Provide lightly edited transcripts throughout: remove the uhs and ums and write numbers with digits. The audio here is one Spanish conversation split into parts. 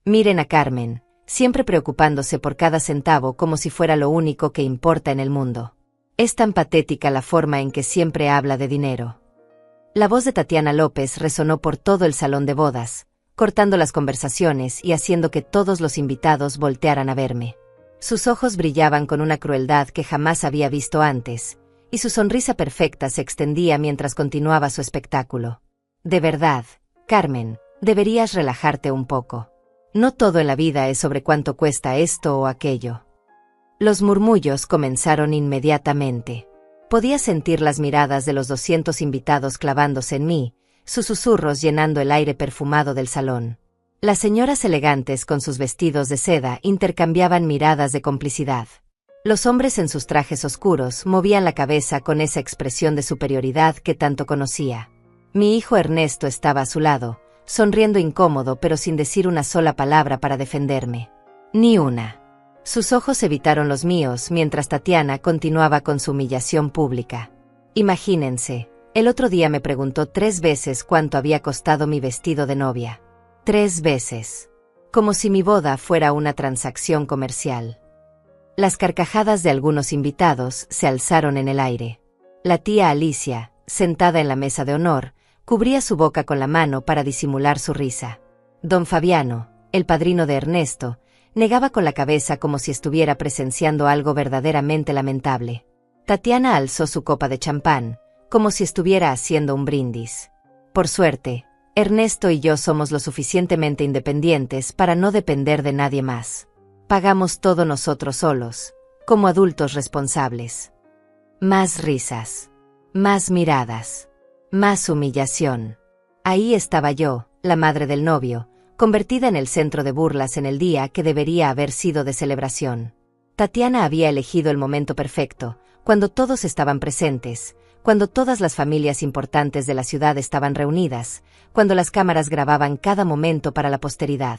Miren a Carmen, siempre preocupándose por cada centavo como si fuera lo único que importa en el mundo. Es tan patética la forma en que siempre habla de dinero. La voz de Tatiana López resonó por todo el salón de bodas, cortando las conversaciones y haciendo que todos los invitados voltearan a verme. Sus ojos brillaban con una crueldad que jamás había visto antes, y su sonrisa perfecta se extendía mientras continuaba su espectáculo. De verdad, Carmen, deberías relajarte un poco. No todo en la vida es sobre cuánto cuesta esto o aquello. Los murmullos comenzaron inmediatamente. Podía sentir las miradas de los 200 invitados clavándose en mí, sus susurros llenando el aire perfumado del salón. Las señoras elegantes con sus vestidos de seda intercambiaban miradas de complicidad. Los hombres en sus trajes oscuros movían la cabeza con esa expresión de superioridad que tanto conocía. Mi hijo Ernesto estaba a su lado, sonriendo incómodo pero sin decir una sola palabra para defenderme. Ni una. Sus ojos evitaron los míos mientras Tatiana continuaba con su humillación pública. Imagínense, el otro día me preguntó 3 veces cuánto había costado mi vestido de novia. 3 veces. Como si mi boda fuera una transacción comercial. Las carcajadas de algunos invitados se alzaron en el aire. La tía Alicia, sentada en la mesa de honor, cubría su boca con la mano para disimular su risa. Don Fabiano, el padrino de Ernesto, negaba con la cabeza como si estuviera presenciando algo verdaderamente lamentable. Tatiana alzó su copa de champán, como si estuviera haciendo un brindis. Por suerte, Ernesto y yo somos lo suficientemente independientes para no depender de nadie más. Pagamos todo nosotros solos, como adultos responsables. Más risas. Más miradas. Más humillación. Ahí estaba yo, la madre del novio, convertida en el centro de burlas en el día que debería haber sido de celebración. Tatiana había elegido el momento perfecto, cuando todos estaban presentes, cuando todas las familias importantes de la ciudad estaban reunidas, cuando las cámaras grababan cada momento para la posteridad.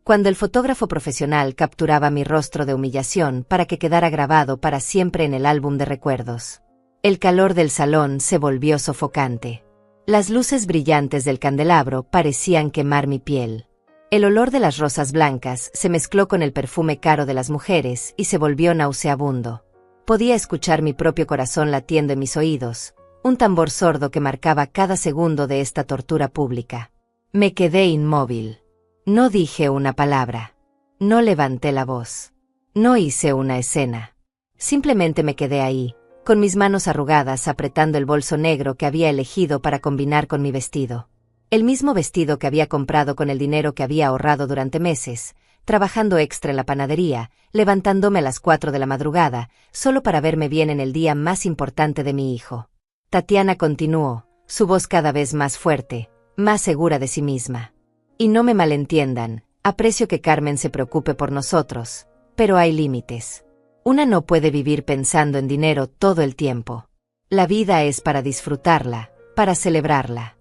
Cuando el fotógrafo profesional capturaba mi rostro de humillación para que quedara grabado para siempre en el álbum de recuerdos. El calor del salón se volvió sofocante. Las luces brillantes del candelabro parecían quemar mi piel. El olor de las rosas blancas se mezcló con el perfume caro de las mujeres y se volvió nauseabundo. Podía escuchar mi propio corazón latiendo en mis oídos, un tambor sordo que marcaba cada segundo de esta tortura pública. Me quedé inmóvil. No dije una palabra. No levanté la voz. No hice una escena. Simplemente me quedé ahí, con mis manos arrugadas apretando el bolso negro que había elegido para combinar con mi vestido. El mismo vestido que había comprado con el dinero que había ahorrado durante meses, trabajando extra en la panadería, levantándome a las 4 de la madrugada, solo para verme bien en el día más importante de mi hijo. Tatiana continuó, su voz cada vez más fuerte, más segura de sí misma. Y no me malentiendan, aprecio que Carmen se preocupe por nosotros, pero hay límites. Una no puede vivir pensando en dinero todo el tiempo. La vida es para disfrutarla, para celebrarla.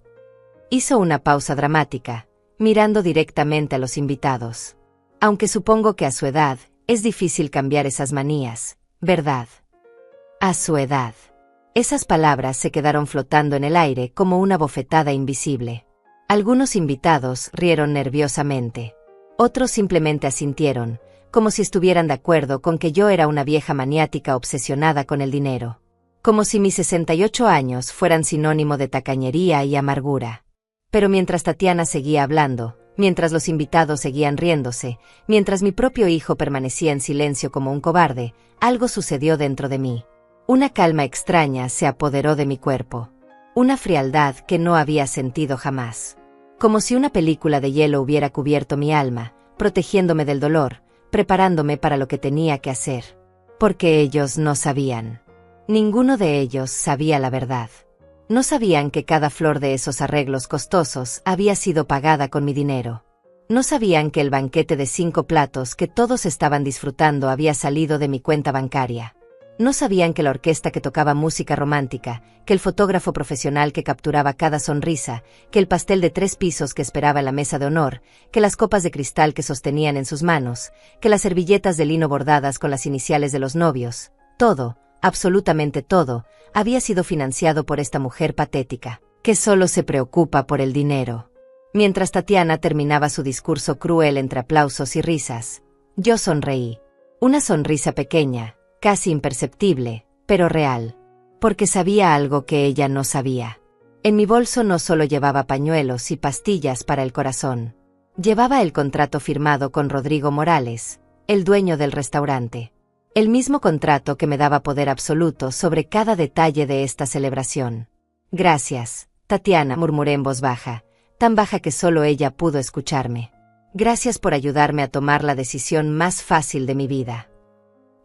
Hizo una pausa dramática, mirando directamente a los invitados. Aunque supongo que a su edad, es difícil cambiar esas manías, ¿verdad? A su edad. Esas palabras se quedaron flotando en el aire como una bofetada invisible. Algunos invitados rieron nerviosamente. Otros simplemente asintieron, como si estuvieran de acuerdo con que yo era una vieja maniática obsesionada con el dinero. Como si mis 68 años fueran sinónimo de tacañería y amargura. Pero mientras Tatiana seguía hablando, mientras los invitados seguían riéndose, mientras mi propio hijo permanecía en silencio como un cobarde, algo sucedió dentro de mí. Una calma extraña se apoderó de mi cuerpo. Una frialdad que no había sentido jamás. Como si una película de hielo hubiera cubierto mi alma, protegiéndome del dolor, preparándome para lo que tenía que hacer. Porque ellos no sabían. Ninguno de ellos sabía la verdad. No sabían que cada flor de esos arreglos costosos había sido pagada con mi dinero. No sabían que el banquete de 5 platos que todos estaban disfrutando había salido de mi cuenta bancaria. No sabían que la orquesta que tocaba música romántica, que el fotógrafo profesional que capturaba cada sonrisa, que el pastel de 3 pisos que esperaba en la mesa de honor, que las copas de cristal que sostenían en sus manos, que las servilletas de lino bordadas con las iniciales de los novios, todo, absolutamente todo, había sido financiado por esta mujer patética, que solo se preocupa por el dinero. Mientras Tatiana terminaba su discurso cruel entre aplausos y risas, yo sonreí. Una sonrisa pequeña, casi imperceptible, pero real. Porque sabía algo que ella no sabía. En mi bolso no solo llevaba pañuelos y pastillas para el corazón. Llevaba el contrato firmado con Rodrigo Morales, el dueño del restaurante. El mismo contrato que me daba poder absoluto sobre cada detalle de esta celebración. Gracias, Tatiana, murmuré en voz baja, tan baja que solo ella pudo escucharme. Gracias por ayudarme a tomar la decisión más fácil de mi vida.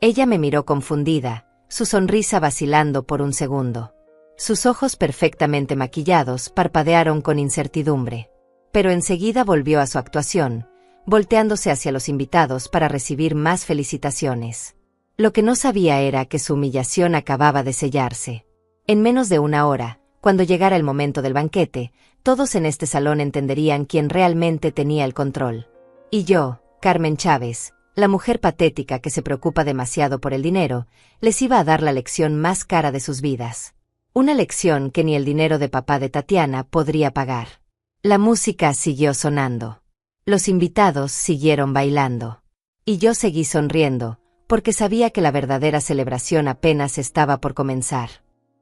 Ella me miró confundida, su sonrisa vacilando por un segundo. Sus ojos perfectamente maquillados parpadearon con incertidumbre. Pero enseguida volvió a su actuación, volteándose hacia los invitados para recibir más felicitaciones. Lo que no sabía era que su humillación acababa de sellarse. En menos de una hora, cuando llegara el momento del banquete, todos en este salón entenderían quién realmente tenía el control. Y yo, Carmen Chávez, la mujer patética que se preocupa demasiado por el dinero, les iba a dar la lección más cara de sus vidas. Una lección que ni el dinero de papá de Tatiana podría pagar. La música siguió sonando. Los invitados siguieron bailando. Y yo seguí sonriendo, porque sabía que la verdadera celebración apenas estaba por comenzar.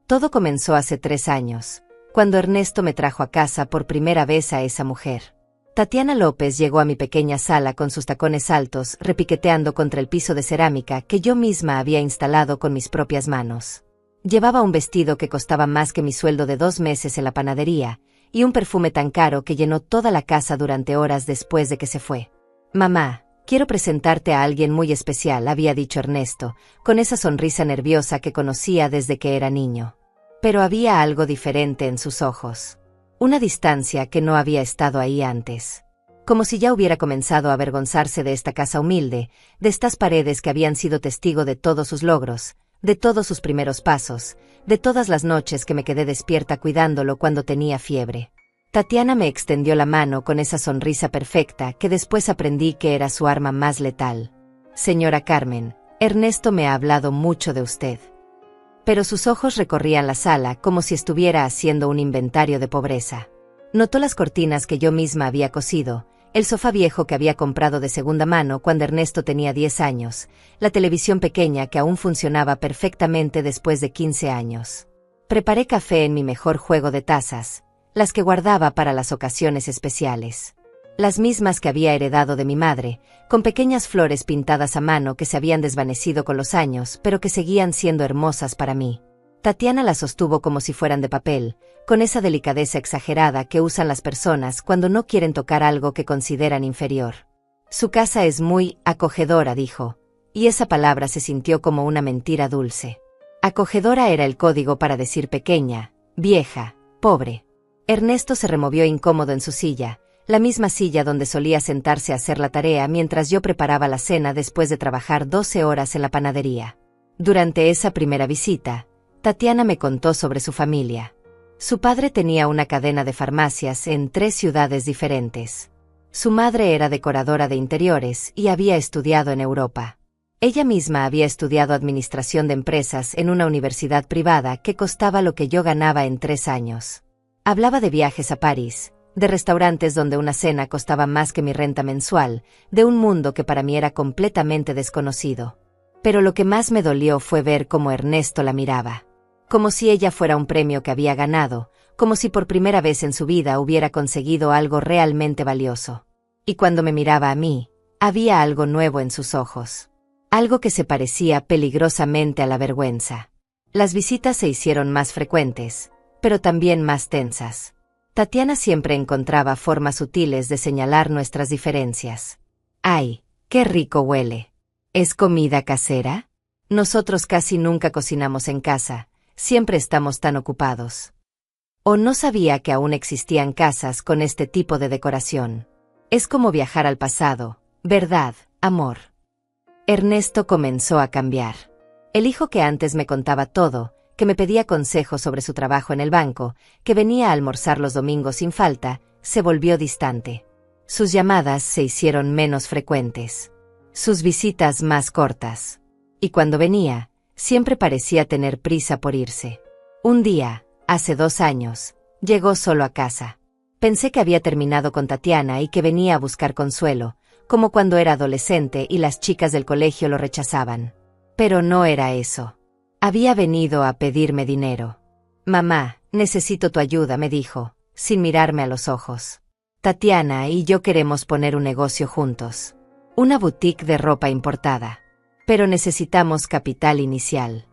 Todo comenzó hace 3 años, cuando Ernesto me trajo a casa por primera vez a esa mujer. Tatiana López llegó a mi pequeña sala con sus tacones altos, repiqueteando contra el piso de cerámica que yo misma había instalado con mis propias manos. Llevaba un vestido que costaba más que mi sueldo de 2 meses en la panadería, y un perfume tan caro que llenó toda la casa durante horas después de que se fue. «Mamá, quiero presentarte a alguien muy especial», había dicho Ernesto, con esa sonrisa nerviosa que conocía desde que era niño. Pero había algo diferente en sus ojos. Una distancia que no había estado ahí antes. Como si ya hubiera comenzado a avergonzarse de esta casa humilde, de estas paredes que habían sido testigo de todos sus logros, de todos sus primeros pasos, de todas las noches que me quedé despierta cuidándolo cuando tenía fiebre. Tatiana me extendió la mano con esa sonrisa perfecta que después aprendí que era su arma más letal. «Señora Carmen, Ernesto me ha hablado mucho de usted». Pero sus ojos recorrían la sala como si estuviera haciendo un inventario de pobreza. Notó las cortinas que yo misma había cosido, el sofá viejo que había comprado de segunda mano cuando Ernesto tenía 10 años, la televisión pequeña que aún funcionaba perfectamente después de 15 años. Preparé café en mi mejor juego de tazas, las que guardaba para las ocasiones especiales. Las mismas que había heredado de mi madre, con pequeñas flores pintadas a mano que se habían desvanecido con los años, pero que seguían siendo hermosas para mí. Tatiana las sostuvo como si fueran de papel, con esa delicadeza exagerada que usan las personas cuando no quieren tocar algo que consideran inferior. «Su casa es muy acogedora», dijo, y esa palabra se sintió como una mentira dulce. Acogedora era el código para decir pequeña, vieja, pobre. Ernesto se removió incómodo en su silla, la misma silla donde solía sentarse a hacer la tarea mientras yo preparaba la cena después de trabajar 12 horas en la panadería. Durante esa primera visita, Tatiana me contó sobre su familia. Su padre tenía una cadena de farmacias en 3 ciudades diferentes. Su madre era decoradora de interiores y había estudiado en Europa. Ella misma había estudiado administración de empresas en una universidad privada que costaba lo que yo ganaba en 3 años. Hablaba de viajes a París, de restaurantes donde una cena costaba más que mi renta mensual, de un mundo que para mí era completamente desconocido. Pero lo que más me dolió fue ver cómo Ernesto la miraba. Como si ella fuera un premio que había ganado, como si por primera vez en su vida hubiera conseguido algo realmente valioso. Y cuando me miraba a mí, había algo nuevo en sus ojos. Algo que se parecía peligrosamente a la vergüenza. Las visitas se hicieron más frecuentes, pero también más tensas. Tatiana siempre encontraba formas sutiles de señalar nuestras diferencias. «¡Ay, qué rico huele! ¿Es comida casera? Nosotros casi nunca cocinamos en casa, siempre estamos tan ocupados». O no sabía que aún existían casas con este tipo de decoración. Es como viajar al pasado, ¿verdad, amor? Ernesto comenzó a cambiar. El hijo que antes me contaba todo, que me pedía consejos sobre su trabajo en el banco, que venía a almorzar los domingos sin falta, se volvió distante. Sus llamadas se hicieron menos frecuentes. Sus visitas más cortas. Y cuando venía, siempre parecía tener prisa por irse. Un día, hace 2 años, llegó solo a casa. Pensé que había terminado con Tatiana y que venía a buscar consuelo, como cuando era adolescente y las chicas del colegio lo rechazaban. Pero no era eso. Había venido a pedirme dinero. Mamá, necesito tu ayuda, me dijo, sin mirarme a los ojos. Tatiana y yo queremos poner un negocio juntos. Una boutique de ropa importada. Pero necesitamos capital inicial.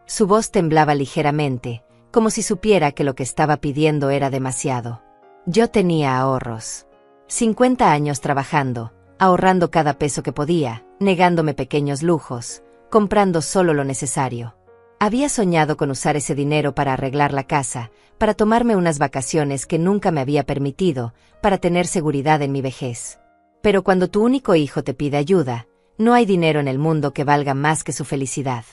Su voz temblaba ligeramente, como si supiera que lo que estaba pidiendo era demasiado. Yo tenía ahorros. 50 años trabajando, ahorrando cada peso que podía, negándome pequeños lujos, comprando solo lo necesario. Había soñado con usar ese dinero para arreglar la casa, para tomarme unas vacaciones que nunca me había permitido, para tener seguridad en mi vejez. Pero cuando tu único hijo te pide ayuda, no hay dinero en el mundo que valga más que su felicidad.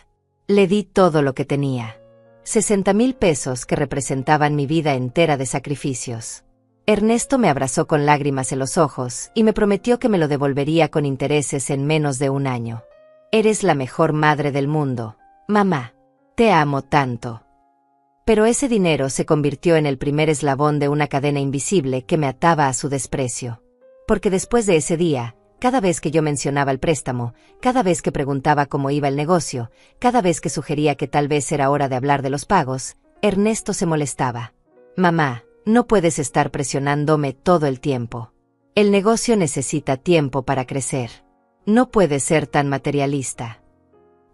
Le di todo lo que tenía. 60,000 pesos que representaban mi vida entera de sacrificios. Ernesto me abrazó con lágrimas en los ojos y me prometió que me lo devolvería con intereses en menos de un año. Eres la mejor madre del mundo, mamá. Te amo tanto. Pero ese dinero se convirtió en el primer eslabón de una cadena invisible que me ataba a su desprecio. Porque después de ese día, cada vez que yo mencionaba el préstamo, cada vez que preguntaba cómo iba el negocio, cada vez que sugería que tal vez era hora de hablar de los pagos, Ernesto se molestaba. Mamá, no puedes estar presionándome todo el tiempo. El negocio necesita tiempo para crecer. No puedes ser tan materialista.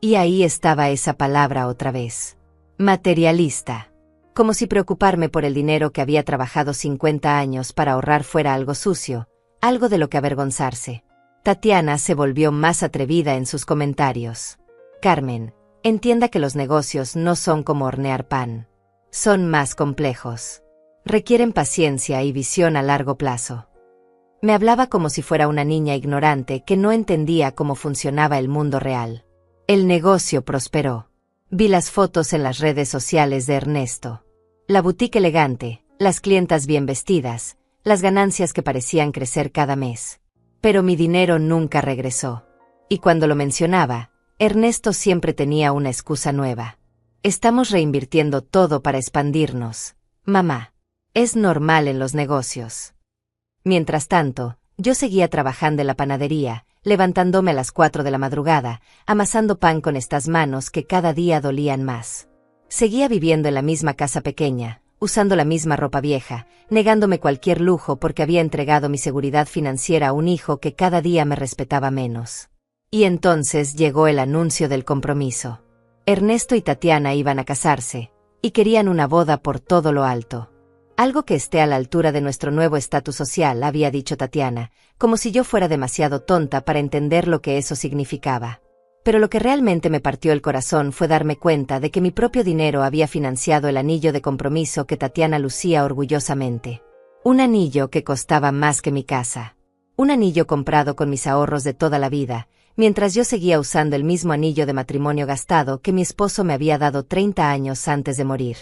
Y ahí estaba esa palabra otra vez. Materialista. Como si preocuparme por el dinero que había trabajado 50 años para ahorrar fuera algo sucio, algo de lo que avergonzarse. Tatiana se volvió más atrevida en sus comentarios. Carmen, entienda que los negocios no son como hornear pan. Son más complejos. Requieren paciencia y visión a largo plazo. Me hablaba como si fuera una niña ignorante que no entendía cómo funcionaba el mundo real. El negocio prosperó. Vi las fotos en las redes sociales de Ernesto. La boutique elegante, las clientas bien vestidas, las ganancias que parecían crecer cada mes. Pero mi dinero nunca regresó. Y cuando lo mencionaba, Ernesto siempre tenía una excusa nueva. Estamos reinvirtiendo todo para expandirnos. Mamá. Es normal en los negocios. Mientras tanto, yo seguía trabajando en la panadería, levantándome a las 4 de la madrugada, amasando pan con estas manos que cada día dolían más. Seguía viviendo en la misma casa pequeña, usando la misma ropa vieja, negándome cualquier lujo porque había entregado mi seguridad financiera a un hijo que cada día me respetaba menos. Y entonces llegó el anuncio del compromiso. Ernesto y Tatiana iban a casarse, y querían una boda por todo lo alto. Algo que esté a la altura de nuestro nuevo estatus social, había dicho Tatiana, como si yo fuera demasiado tonta para entender lo que eso significaba. Pero lo que realmente me partió el corazón fue darme cuenta de que mi propio dinero había financiado el anillo de compromiso que Tatiana lucía orgullosamente. Un anillo que costaba más que mi casa. Un anillo comprado con mis ahorros de toda la vida, mientras yo seguía usando el mismo anillo de matrimonio gastado que mi esposo me había dado 30 años antes de morir.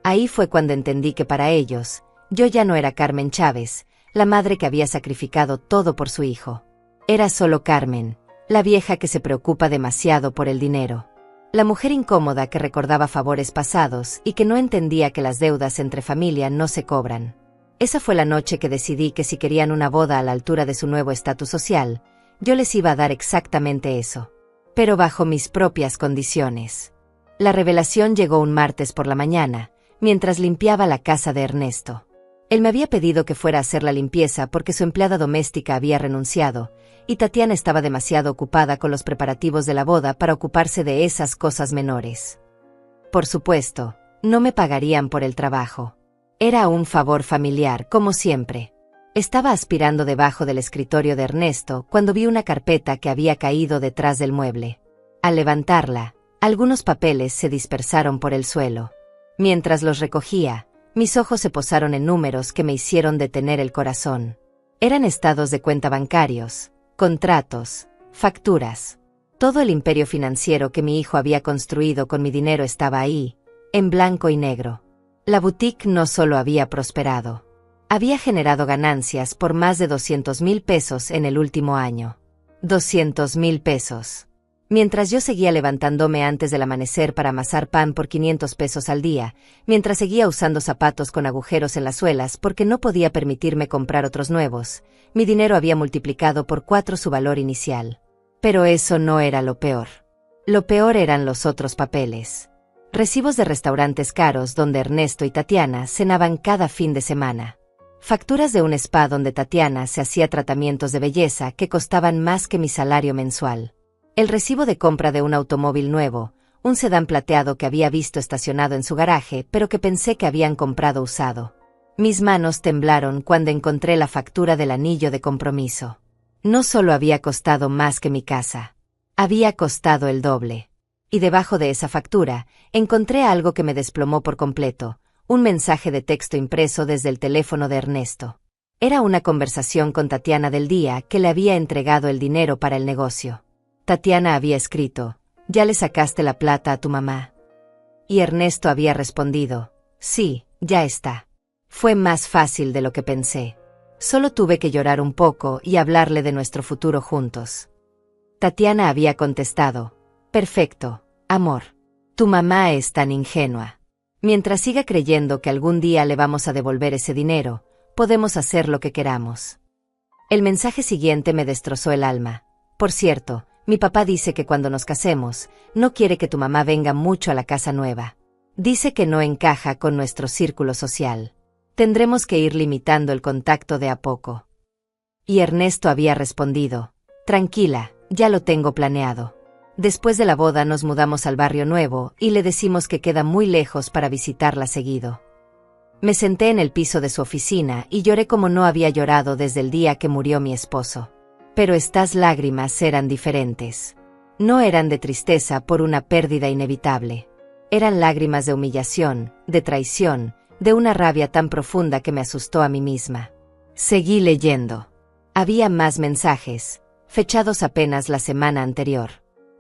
Ahí fue cuando entendí que para ellos, yo ya no era Carmen Chávez, la madre que había sacrificado todo por su hijo. Era solo Carmen, la vieja que se preocupa demasiado por el dinero. La mujer incómoda que recordaba favores pasados y que no entendía que las deudas entre familia no se cobran. Esa fue la noche que decidí que si querían una boda a la altura de su nuevo estatus social, yo les iba a dar exactamente eso. Pero bajo mis propias condiciones. La revelación llegó un martes por la mañana, mientras limpiaba la casa de Ernesto. Él me había pedido que fuera a hacer la limpieza porque su empleada doméstica había renunciado, y Tatiana estaba demasiado ocupada con los preparativos de la boda para ocuparse de esas cosas menores. Por supuesto, no me pagarían por el trabajo. Era un favor familiar, como siempre. Estaba aspirando debajo del escritorio de Ernesto cuando vi una carpeta que había caído detrás del mueble. Al levantarla, algunos papeles se dispersaron por el suelo. Mientras los recogía, mis ojos se posaron en números que me hicieron detener el corazón. Eran estados de cuenta bancarios, contratos, facturas. Todo el imperio financiero que mi hijo había construido con mi dinero estaba ahí, en blanco y negro. La boutique no solo había prosperado. Había generado ganancias por más de 200,000 pesos en el último año. 200,000 pesos. Mientras yo seguía levantándome antes del amanecer para amasar pan por 500 pesos al día, mientras seguía usando zapatos con agujeros en las suelas porque no podía permitirme comprar otros nuevos, mi dinero había multiplicado por 4 su valor inicial. Pero eso no era lo peor. Lo peor eran los otros papeles. Recibos de restaurantes caros donde Ernesto y Tatiana cenaban cada fin de semana. Facturas de un spa donde Tatiana se hacía tratamientos de belleza que costaban más que mi salario mensual. El recibo de compra de un automóvil nuevo, un sedán plateado que había visto estacionado en su garaje pero que pensé que habían comprado usado. Mis manos temblaron cuando encontré la factura del anillo de compromiso. No solo había costado más que mi casa, había costado el doble. Y debajo de esa factura, encontré algo que me desplomó por completo, un mensaje de texto impreso desde el teléfono de Ernesto. Era una conversación con Tatiana del día que le había entregado el dinero para el negocio. Tatiana había escrito, ¿ya le sacaste la plata a tu mamá? Y Ernesto había respondido, sí, ya está. Fue más fácil de lo que pensé. Solo tuve que llorar un poco y hablarle de nuestro futuro juntos. Tatiana había contestado, perfecto, amor. Tu mamá es tan ingenua. Mientras siga creyendo que algún día le vamos a devolver ese dinero, podemos hacer lo que queramos. El mensaje siguiente me destrozó el alma. Por cierto, mi papá dice que cuando nos casemos, no quiere que tu mamá venga mucho a la casa nueva. Dice que no encaja con nuestro círculo social. Tendremos que ir limitando el contacto de a poco. Y Ernesto había respondido, tranquila, ya lo tengo planeado. Después de la boda nos mudamos al barrio nuevo y le decimos que queda muy lejos para visitarla seguido. Me senté en el piso de su oficina y lloré como no había llorado desde el día que murió mi esposo. Pero estas lágrimas eran diferentes. No eran de tristeza por una pérdida inevitable. Eran lágrimas de humillación, de traición, de una rabia tan profunda que me asustó a mí misma. Seguí leyendo. Había más mensajes, fechados apenas la semana anterior.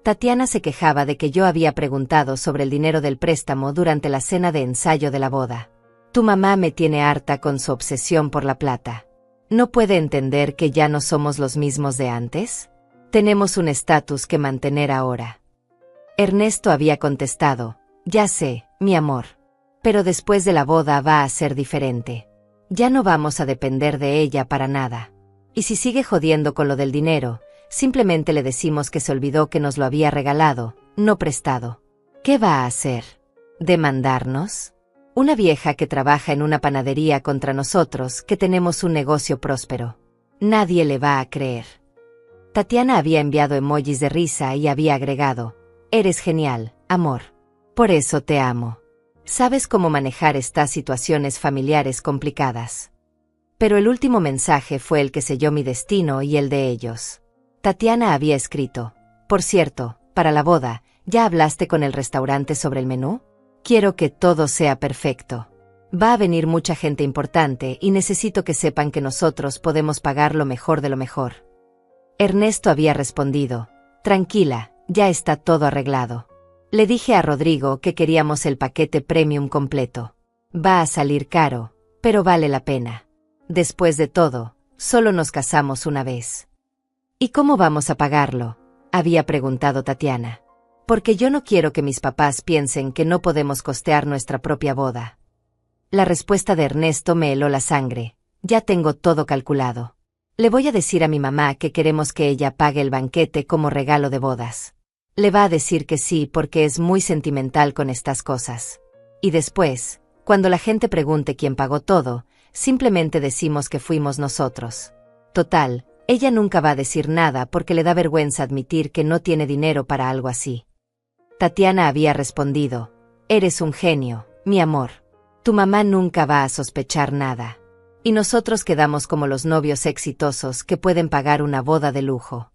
Tatiana se quejaba de que yo había preguntado sobre el dinero del préstamo durante la cena de ensayo de la boda. Tu mamá me tiene harta con su obsesión por la plata. ¿No puede entender que ya no somos los mismos de antes? Tenemos un estatus que mantener ahora. Ernesto había contestado, ya sé, mi amor. Pero después de la boda va a ser diferente. Ya no vamos a depender de ella para nada. Y si sigue jodiendo con lo del dinero, simplemente le decimos que se olvidó que nos lo había regalado, no prestado. ¿Qué va a hacer? ¿Demandarnos? Una vieja que trabaja en una panadería contra nosotros, que tenemos un negocio próspero. Nadie le va a creer. Tatiana había enviado emojis de risa y había agregado, eres genial, amor. Por eso te amo. Sabes cómo manejar estas situaciones familiares complicadas. Pero el último mensaje fue el que selló mi destino y el de ellos. Tatiana había escrito, por cierto, para la boda, ¿ya hablaste con el restaurante sobre el menú? Quiero que todo sea perfecto. Va a venir mucha gente importante y necesito que sepan que nosotros podemos pagar lo mejor de lo mejor. Ernesto había respondido, tranquila, ya está todo arreglado. Le dije a Rodrigo que queríamos el paquete premium completo. Va a salir caro, pero vale la pena. Después de todo, solo nos casamos una vez. ¿Y cómo vamos a pagarlo? Había preguntado Tatiana. Porque yo no quiero que mis papás piensen que no podemos costear nuestra propia boda. La respuesta de Ernesto me heló la sangre. Ya tengo todo calculado. Le voy a decir a mi mamá que queremos que ella pague el banquete como regalo de bodas. Le va a decir que sí porque es muy sentimental con estas cosas. Y después, cuando la gente pregunte quién pagó todo, simplemente decimos que fuimos nosotros. Total, ella nunca va a decir nada porque le da vergüenza admitir que no tiene dinero para algo así. Tatiana había respondido, eres un genio, mi amor. Tu mamá nunca va a sospechar nada. Y nosotros quedamos como los novios exitosos que pueden pagar una boda de lujo.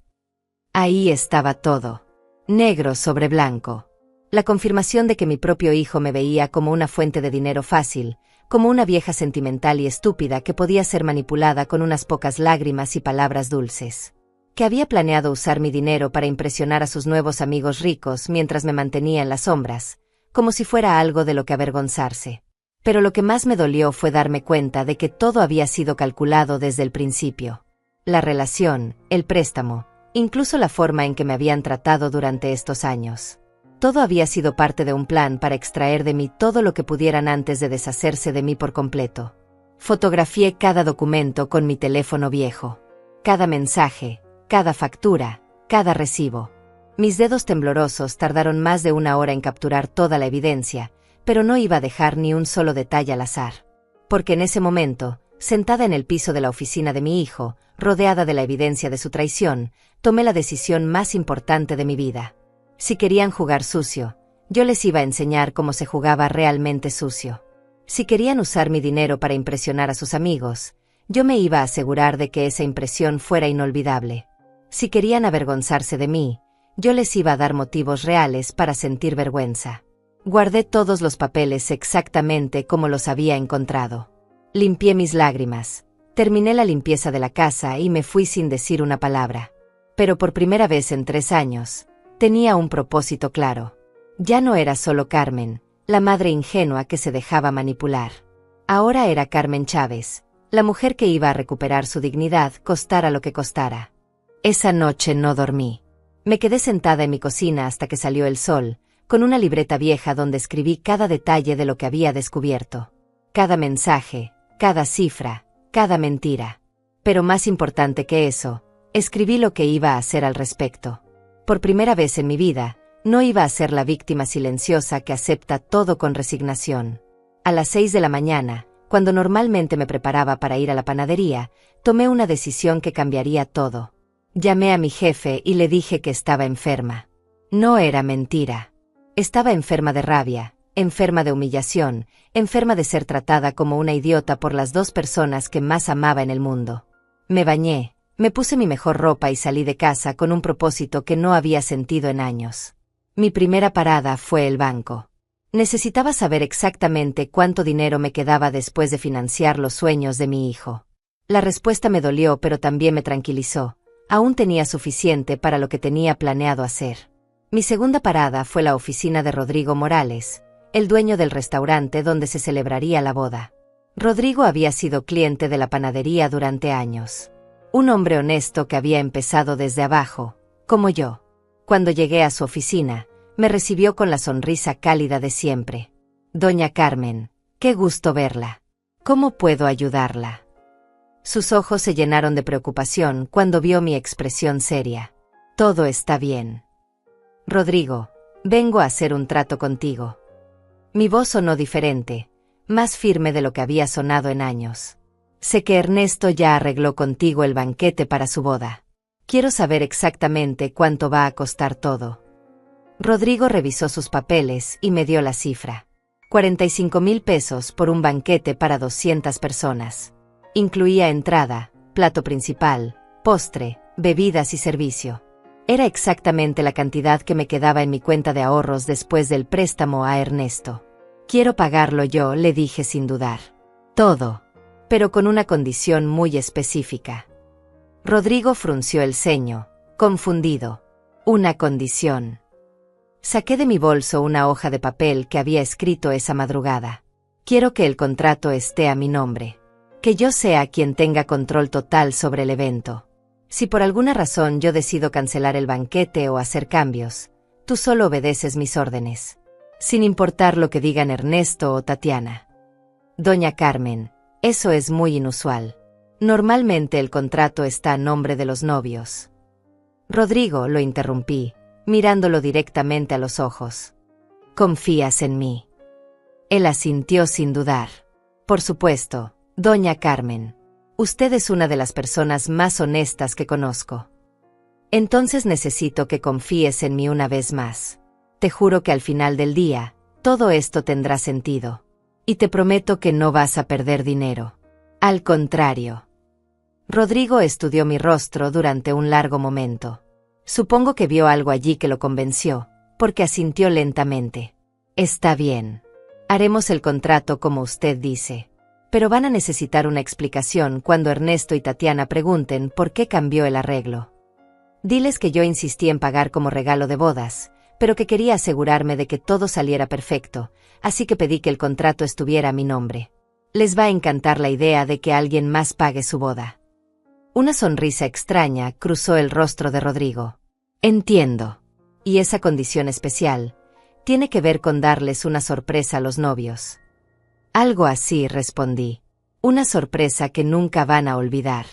Ahí estaba todo. Negro sobre blanco. La confirmación de que mi propio hijo me veía como una fuente de dinero fácil, como una vieja sentimental y estúpida que podía ser manipulada con unas pocas lágrimas y palabras dulces. Que había planeado usar mi dinero para impresionar a sus nuevos amigos ricos mientras me mantenía en las sombras, como si fuera algo de lo que avergonzarse. Pero lo que más me dolió fue darme cuenta de que todo había sido calculado desde el principio. La relación, el préstamo, incluso la forma en que me habían tratado durante estos años. Todo había sido parte de un plan para extraer de mí todo lo que pudieran antes de deshacerse de mí por completo. Fotografié cada documento con mi teléfono viejo, cada mensaje, cada factura, cada recibo. Mis dedos temblorosos tardaron más de 1 hora en capturar toda la evidencia, pero no iba a dejar ni un solo detalle al azar. Porque en ese momento, sentada en el piso de la oficina de mi hijo, rodeada de la evidencia de su traición, tomé la decisión más importante de mi vida. Si querían jugar sucio, yo les iba a enseñar cómo se jugaba realmente sucio. Si querían usar mi dinero para impresionar a sus amigos, yo me iba a asegurar de que esa impresión fuera inolvidable. Si querían avergonzarse de mí, yo les iba a dar motivos reales para sentir vergüenza. Guardé todos los papeles exactamente como los había encontrado. Limpié mis lágrimas, terminé la limpieza de la casa y me fui sin decir una palabra. Pero por primera vez en 3 años, tenía un propósito claro. Ya no era solo Carmen, la madre ingenua que se dejaba manipular. Ahora era Carmen Chávez, la mujer que iba a recuperar su dignidad, costara lo que costara. Esa noche no dormí. Me quedé sentada en mi cocina hasta que salió el sol, con una libreta vieja donde escribí cada detalle de lo que había descubierto. Cada mensaje, cada cifra, cada mentira. Pero más importante que eso, escribí lo que iba a hacer al respecto. Por primera vez en mi vida, no iba a ser la víctima silenciosa que acepta todo con resignación. A las 6 de la mañana, cuando normalmente me preparaba para ir a la panadería, tomé una decisión que cambiaría todo. Llamé a mi jefe y le dije que estaba enferma. No era mentira. Estaba enferma de rabia, enferma de humillación, enferma de ser tratada como una idiota por las 2 personas que más amaba en el mundo. Me bañé, me puse mi mejor ropa y salí de casa con un propósito que no había sentido en años. Mi primera parada fue el banco. Necesitaba saber exactamente cuánto dinero me quedaba después de financiar los sueños de mi hijo. La respuesta me dolió, pero también me tranquilizó. Aún tenía suficiente para lo que tenía planeado hacer. Mi segunda parada fue la oficina de Rodrigo Morales, el dueño del restaurante donde se celebraría la boda. Rodrigo había sido cliente de la panadería durante años. Un hombre honesto que había empezado desde abajo, como yo. Cuando llegué a su oficina, me recibió con la sonrisa cálida de siempre. Doña Carmen, qué gusto verla. ¿Cómo puedo ayudarla? Sus ojos se llenaron de preocupación cuando vio mi expresión seria. Todo está bien. Rodrigo, vengo a hacer un trato contigo. Mi voz sonó diferente, más firme de lo que había sonado en años. Sé que Ernesto ya arregló contigo el banquete para su boda. Quiero saber exactamente cuánto va a costar todo. Rodrigo revisó sus papeles y me dio la cifra. 45,000 pesos por un banquete para 200 personas. Incluía entrada, plato principal, postre, bebidas y servicio. Era exactamente la cantidad que me quedaba en mi cuenta de ahorros después del préstamo a Ernesto. Quiero pagarlo yo, le dije sin dudar. Todo. Pero con una condición muy específica. Rodrigo frunció el ceño, confundido. Una condición. Saqué de mi bolso una hoja de papel que había escrito esa madrugada. Quiero que el contrato esté a mi nombre. Que yo sea quien tenga control total sobre el evento. Si por alguna razón yo decido cancelar el banquete o hacer cambios, tú solo obedeces mis órdenes. Sin importar lo que digan Ernesto o Tatiana. Doña Carmen, eso es muy inusual. Normalmente el contrato está a nombre de los novios. Rodrigo, lo interrumpí, mirándolo directamente a los ojos. ¿Confías en mí? Él asintió sin dudar. Por supuesto, Doña Carmen. Usted es una de las personas más honestas que conozco. Entonces necesito que confíes en mí una vez más. Te juro que al final del día, todo esto tendrá sentido. Y te prometo que no vas a perder dinero. Al contrario. Rodrigo estudió mi rostro durante un largo momento. Supongo que vio algo allí que lo convenció, porque asintió lentamente. Está bien. Haremos el contrato como usted dice. Pero van a necesitar una explicación cuando Ernesto y Tatiana pregunten por qué cambió el arreglo. Diles que yo insistí en pagar como regalo de bodas, pero que quería asegurarme de que todo saliera perfecto, así que pedí que el contrato estuviera a mi nombre. Les va a encantar la idea de que alguien más pague su boda. Una sonrisa extraña cruzó el rostro de Rodrigo. Entiendo. ¿Y esa condición especial tiene que ver con darles una sorpresa a los novios? Algo así, respondí. Una sorpresa que nunca van a olvidar.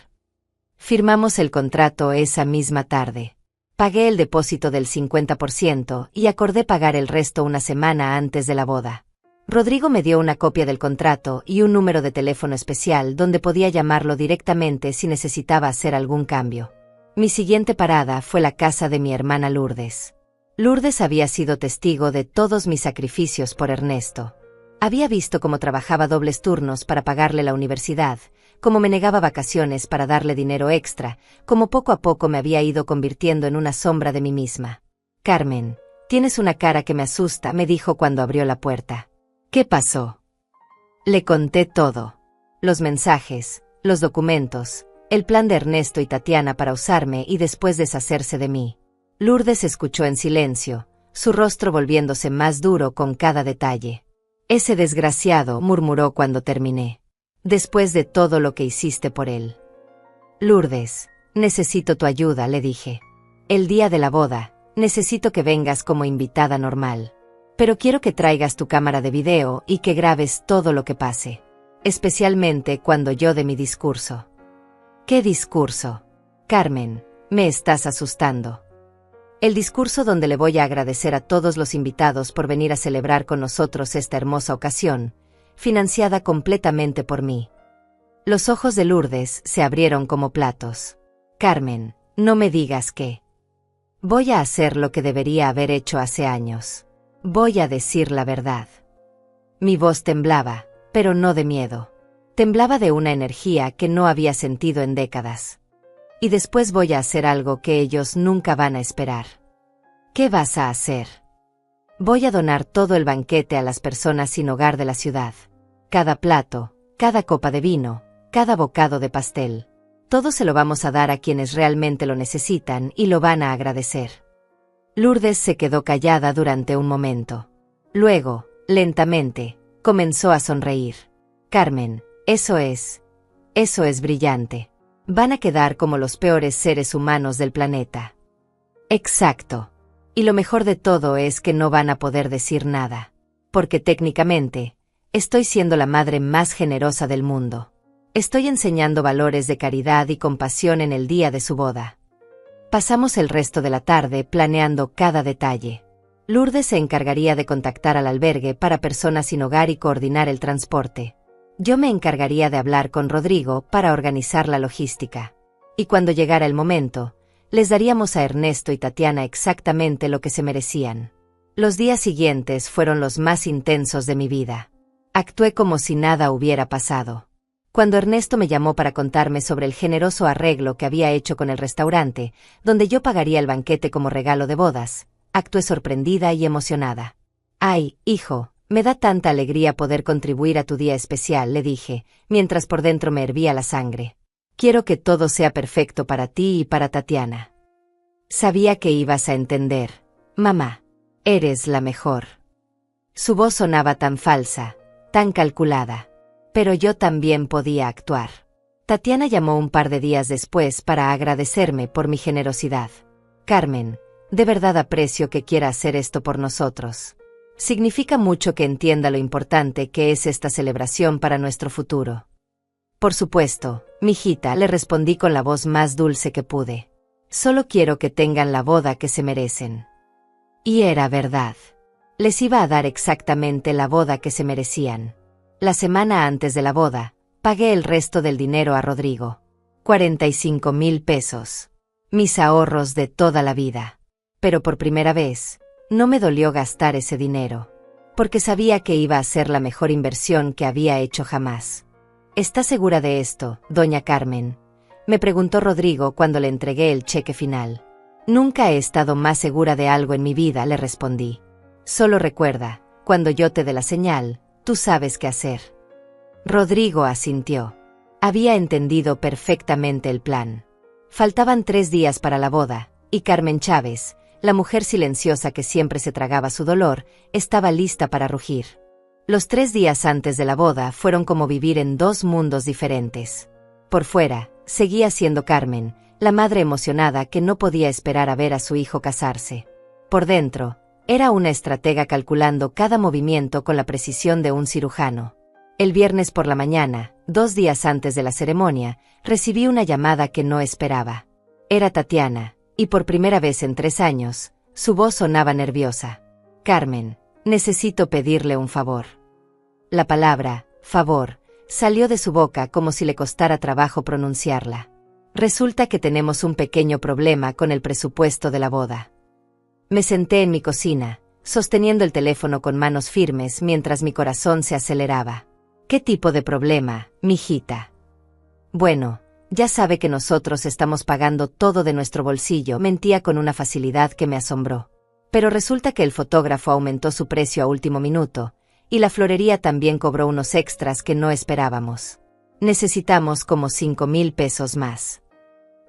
Firmamos el contrato esa misma tarde. Pagué el depósito del 50% y acordé pagar el resto una semana antes de la boda. Rodrigo me dio una copia del contrato y un número de teléfono especial donde podía llamarlo directamente si necesitaba hacer algún cambio. Mi siguiente parada fue la casa de mi hermana Lourdes. Lourdes había sido testigo de todos mis sacrificios por Ernesto. Había visto cómo trabajaba dobles turnos para pagarle la universidad, cómo me negaba vacaciones para darle dinero extra, cómo poco a poco me había ido convirtiendo en una sombra de mí misma. «Carmen, tienes una cara que me asusta», me dijo cuando abrió la puerta. «¿Qué pasó?». Le conté todo. Los mensajes, los documentos, el plan de Ernesto y Tatiana para usarme y después deshacerse de mí. Lourdes escuchó en silencio, su rostro volviéndose más duro con cada detalle. «Ese desgraciado», murmuró cuando terminé. «Después de todo lo que hiciste por él». «Lourdes, necesito tu ayuda», le dije. «El día de la boda, necesito que vengas como invitada normal. Pero quiero que traigas tu cámara de video y que grabes todo lo que pase. Especialmente cuando yo dé mi discurso». «¿Qué discurso?». «Carmen, me estás asustando». «El discurso donde le voy a agradecer a todos los invitados por venir a celebrar con nosotros esta hermosa ocasión, financiada completamente por mí». Los ojos de Lourdes se abrieron como platos. «Carmen, no me digas que. Voy a hacer lo que debería haber hecho hace años. Voy a decir la verdad». Mi voz temblaba, pero no de miedo. Temblaba de una energía que no había sentido en décadas. «Y después voy a hacer algo que ellos nunca van a esperar». «¿Qué vas a hacer?». «Voy a donar todo el banquete a las personas sin hogar de la ciudad. Cada plato, cada copa de vino, cada bocado de pastel. Todo se lo vamos a dar a quienes realmente lo necesitan y lo van a agradecer». Lourdes se quedó callada durante un momento. Luego, lentamente, comenzó a sonreír. «Carmen, eso es brillante. Van a quedar como los peores seres humanos del planeta». «Exacto. Y lo mejor de todo es que no van a poder decir nada. Porque técnicamente, estoy siendo la madre más generosa del mundo. Estoy enseñando valores de caridad y compasión en el día de su boda». Pasamos el resto de la tarde planeando cada detalle. Lourdes se encargaría de contactar al albergue para personas sin hogar y coordinar el transporte. Yo me encargaría de hablar con Rodrigo para organizar la logística. Y cuando llegara el momento, les daríamos a Ernesto y Tatiana exactamente lo que se merecían. Los días siguientes fueron los más intensos de mi vida. Actué como si nada hubiera pasado. Cuando Ernesto me llamó para contarme sobre el generoso arreglo que había hecho con el restaurante, donde yo pagaría el banquete como regalo de bodas, actué sorprendida y emocionada. «Ay, hijo, me da tanta alegría poder contribuir a tu día especial», le dije, mientras por dentro me hervía la sangre. «Quiero que todo sea perfecto para ti y para Tatiana». «Sabía que ibas a entender, mamá. Eres la mejor». Su voz sonaba tan falsa, tan calculada. Pero yo también podía actuar. Tatiana llamó un par de días después para agradecerme por mi generosidad. «Carmen, de verdad aprecio que quiera hacer esto por nosotros. Significa mucho que entienda lo importante que es esta celebración para nuestro futuro». «Por supuesto, mijita», le respondí con la voz más dulce que pude. «Solo quiero que tengan la boda que se merecen». Y era verdad. Les iba a dar exactamente la boda que se merecían. La semana antes de la boda, pagué el resto del dinero a Rodrigo. 45,000 pesos. Mis ahorros de toda la vida. Pero por primera vez, no me dolió gastar ese dinero. Porque sabía que iba a ser la mejor inversión que había hecho jamás. «¿Está segura de esto, doña Carmen?», me preguntó Rodrigo cuando le entregué el cheque final. «Nunca he estado más segura de algo en mi vida», le respondí. «Solo recuerda, cuando yo te dé la señal, tú sabes qué hacer». Rodrigo asintió. Había entendido perfectamente el plan. Faltaban 3 días para la boda, y Carmen Chávez, la mujer silenciosa que siempre se tragaba su dolor, estaba lista para rugir. Los 3 días antes de la boda fueron como vivir en 2 mundos diferentes. Por fuera, Seguía siendo Carmen, la madre emocionada que no podía esperar a ver a su hijo casarse. Por dentro, era una estratega calculando cada movimiento con la precisión de un cirujano. El viernes por la mañana, 2 días antes de la ceremonia, recibí una llamada que no esperaba. Era Tatiana, y por primera vez en 3 años, su voz sonaba nerviosa. Carmen, necesito pedirle un favor. La palabra, favor, salió de su boca como si le costara trabajo pronunciarla. Resulta que tenemos un pequeño problema con el presupuesto de la boda. Me senté en mi cocina, sosteniendo el teléfono con manos firmes mientras mi corazón se aceleraba. ¿Qué tipo de problema, mijita? Bueno, ya sabe que nosotros estamos pagando todo de nuestro bolsillo, mentía con una facilidad que me asombró. Pero resulta que el fotógrafo aumentó su precio a último minuto, y la florería también cobró unos extras que no esperábamos. Necesitamos como 5,000 pesos más.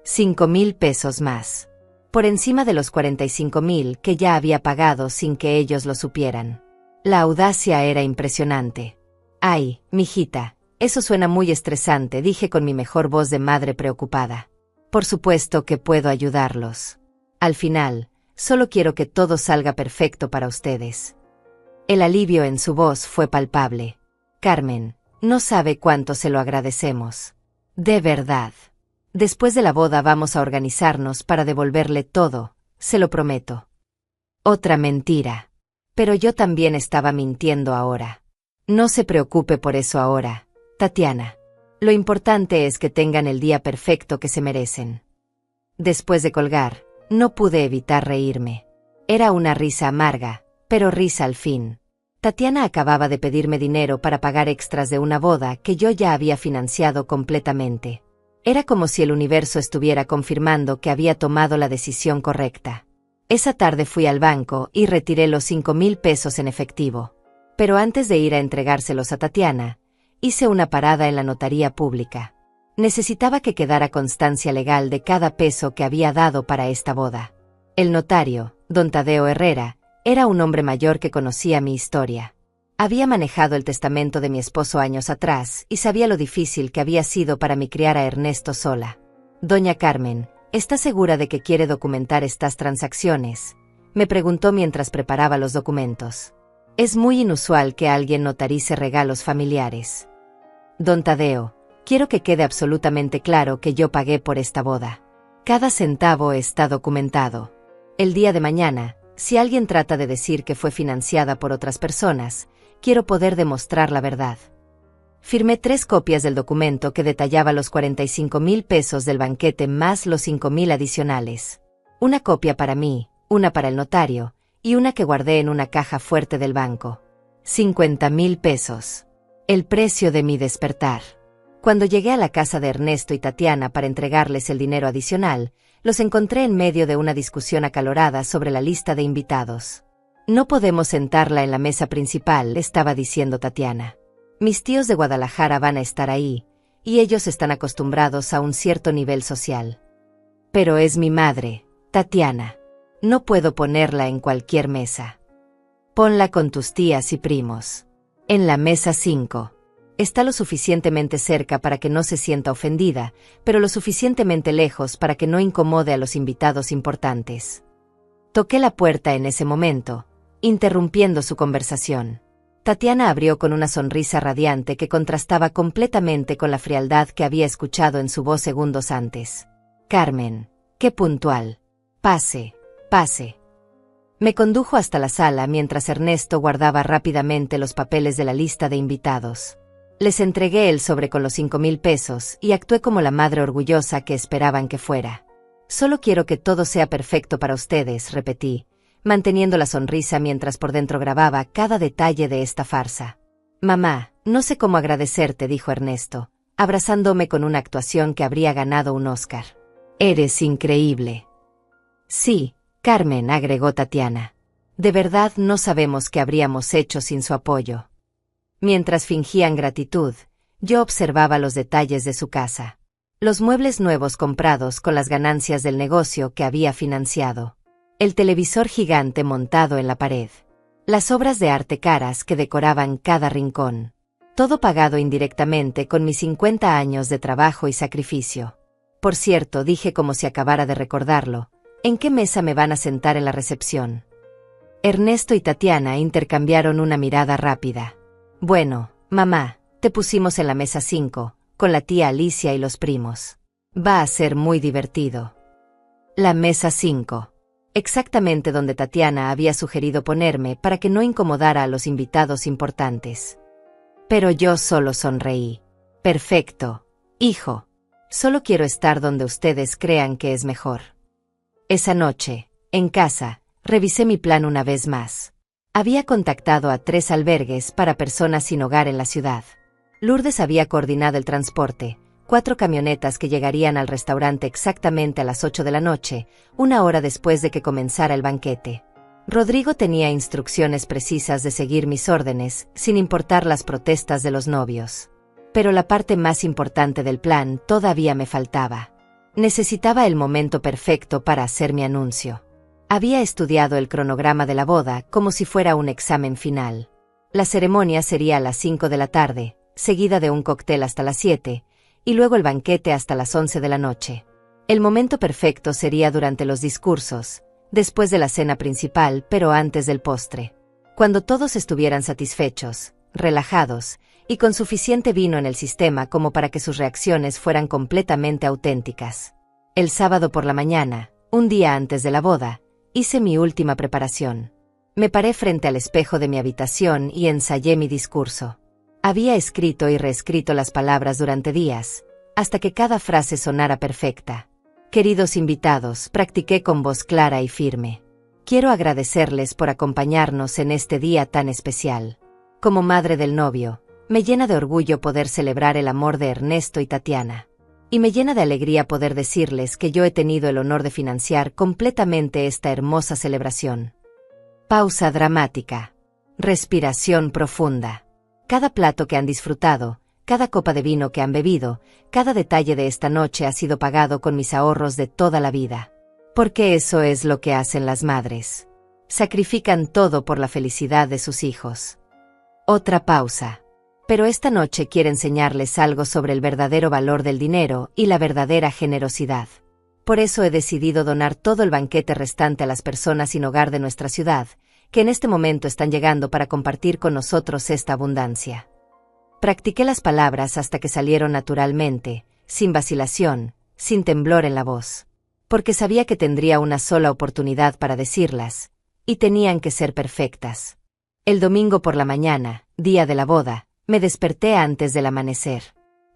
5,000 pesos más. Por encima de los 45,000 que ya había pagado sin que ellos lo supieran. La audacia era impresionante. Ay, mijita, eso suena muy estresante, dije con mi mejor voz de madre preocupada. Por supuesto que puedo ayudarlos. Al final, solo quiero que todo salga perfecto para ustedes. El alivio en su voz fue palpable. Carmen, no sabe cuánto se lo agradecemos. De verdad. Después de la boda vamos a organizarnos para devolverle todo, se lo prometo. Otra mentira. Pero yo también estaba mintiendo ahora. No se preocupe por eso ahora, Tatiana. Lo importante es que tengan el día perfecto que se merecen. Después de colgar, no pude evitar reírme. Era una risa amarga, pero risa al fin. Tatiana acababa de pedirme dinero para pagar extras de una boda que yo ya había financiado completamente. Era como si el universo estuviera confirmando que había tomado la decisión correcta. Esa tarde fui al banco y retiré los 5,000 pesos en efectivo. Pero antes de ir a entregárselos a Tatiana, hice una parada en la notaría pública. Necesitaba que quedara constancia legal de cada peso que había dado para esta boda. El notario, don Tadeo Herrera, era un hombre mayor que conocía mi historia. Había manejado el testamento de mi esposo años atrás y sabía lo difícil que había sido para mí criar a Ernesto sola. Doña Carmen, ¿está segura de que quiere documentar estas transacciones?, me preguntó mientras preparaba los documentos. Es muy inusual que alguien notarice regalos familiares. Don Tadeo, quiero que quede absolutamente claro que yo pagué por esta boda. Cada centavo está documentado. El día de mañana, si alguien trata de decir que fue financiada por otras personas, quiero poder demostrar la verdad. Firmé 3 copias del documento que detallaba los 45,000 pesos del banquete más los 5,000 adicionales. Una copia para mí, una para el notario, y una que guardé en una caja fuerte del banco. 50,000 pesos. El precio de mi despertar. Cuando llegué a la casa de Ernesto y Tatiana para entregarles el dinero adicional, los encontré en medio de una discusión acalorada sobre la lista de invitados. No podemos sentarla en la mesa principal, estaba diciendo Tatiana. Mis tíos de Guadalajara van a estar ahí, y ellos están acostumbrados a un cierto nivel social. Pero es mi madre, Tatiana. No puedo ponerla en cualquier mesa. Ponla con tus tías y primos. En la mesa 5. Está lo suficientemente cerca para que no se sienta ofendida, pero lo suficientemente lejos para que no incomode a los invitados importantes. Toqué la puerta en ese momento, interrumpiendo su conversación. Tatiana abrió con una sonrisa radiante que contrastaba completamente con la frialdad que había escuchado en su voz segundos antes. Carmen, qué puntual. Pase, pase. Me condujo hasta la sala mientras Ernesto guardaba rápidamente los papeles de la lista de invitados. Les entregué el sobre con los 5,000 pesos y actué como la madre orgullosa que esperaban que fuera. Solo quiero que todo sea perfecto para ustedes, repetí, manteniendo la sonrisa mientras por dentro grababa cada detalle de esta farsa. Mamá, no sé cómo agradecerte, dijo Ernesto, abrazándome con una actuación que habría ganado un Oscar. Eres increíble. Sí, Carmen, agregó Tatiana. De verdad no sabemos qué habríamos hecho sin su apoyo. Mientras fingían gratitud, yo observaba los detalles de su casa. Los muebles nuevos comprados con las ganancias del negocio que había financiado. El televisor gigante montado en la pared. Las obras de arte caras que decoraban cada rincón. Todo pagado indirectamente con mis 50 años de trabajo y sacrificio. Por cierto, dije como si acabara de recordarlo, ¿en qué mesa me van a sentar en la recepción? Ernesto y Tatiana intercambiaron una mirada rápida. Bueno, mamá, te pusimos en la mesa 5, con la tía Alicia y los primos. Va a ser muy divertido. La mesa 5. Exactamente donde Tatiana había sugerido ponerme para que no incomodara a los invitados importantes. Pero yo solo sonreí. Perfecto, hijo. Solo quiero estar donde ustedes crean que es mejor. Esa noche, en casa, revisé mi plan una vez más. Había contactado a 3 albergues para personas sin hogar en la ciudad. Lourdes había coordinado el transporte, 4 camionetas que llegarían al restaurante exactamente a las 8 de la noche, 1 hora después de que comenzara el banquete. Rodrigo tenía instrucciones precisas de seguir mis órdenes, sin importar las protestas de los novios. Pero la parte más importante del plan todavía me faltaba. Necesitaba el momento perfecto para hacer mi anuncio. Había estudiado el cronograma de la boda como si fuera un examen final. La ceremonia sería a las 5 de la tarde, seguida de un cóctel hasta las 7, y luego el banquete hasta las 11 de la noche. El momento perfecto sería durante los discursos, después de la cena principal, pero antes del postre. Cuando todos estuvieran satisfechos, relajados, y con suficiente vino en el sistema como para que sus reacciones fueran completamente auténticas. El sábado por la mañana, un día antes de la boda, hice mi última preparación. Me paré frente al espejo de mi habitación y ensayé mi discurso. Había escrito y reescrito las palabras durante días, hasta que cada frase sonara perfecta. Queridos invitados, practiqué con voz clara y firme. Quiero agradecerles por acompañarnos en este día tan especial. Como madre del novio, me llena de orgullo poder celebrar el amor de Ernesto y Tatiana. Y me llena de alegría poder decirles que yo he tenido el honor de financiar completamente esta hermosa celebración. Pausa dramática. Respiración profunda. Cada plato que han disfrutado, cada copa de vino que han bebido, cada detalle de esta noche ha sido pagado con mis ahorros de toda la vida. Porque eso es lo que hacen las madres. Sacrifican todo por la felicidad de sus hijos. Otra pausa. Pero esta noche quiero enseñarles algo sobre el verdadero valor del dinero y la verdadera generosidad. Por eso he decidido donar todo el banquete restante a las personas sin hogar de nuestra ciudad, que en este momento están llegando para compartir con nosotros esta abundancia. Practiqué las palabras hasta que salieron naturalmente, sin vacilación, sin temblor en la voz. Porque sabía que tendría una sola oportunidad para decirlas, y tenían que ser perfectas. El domingo por la mañana, día de la boda, me desperté antes del amanecer.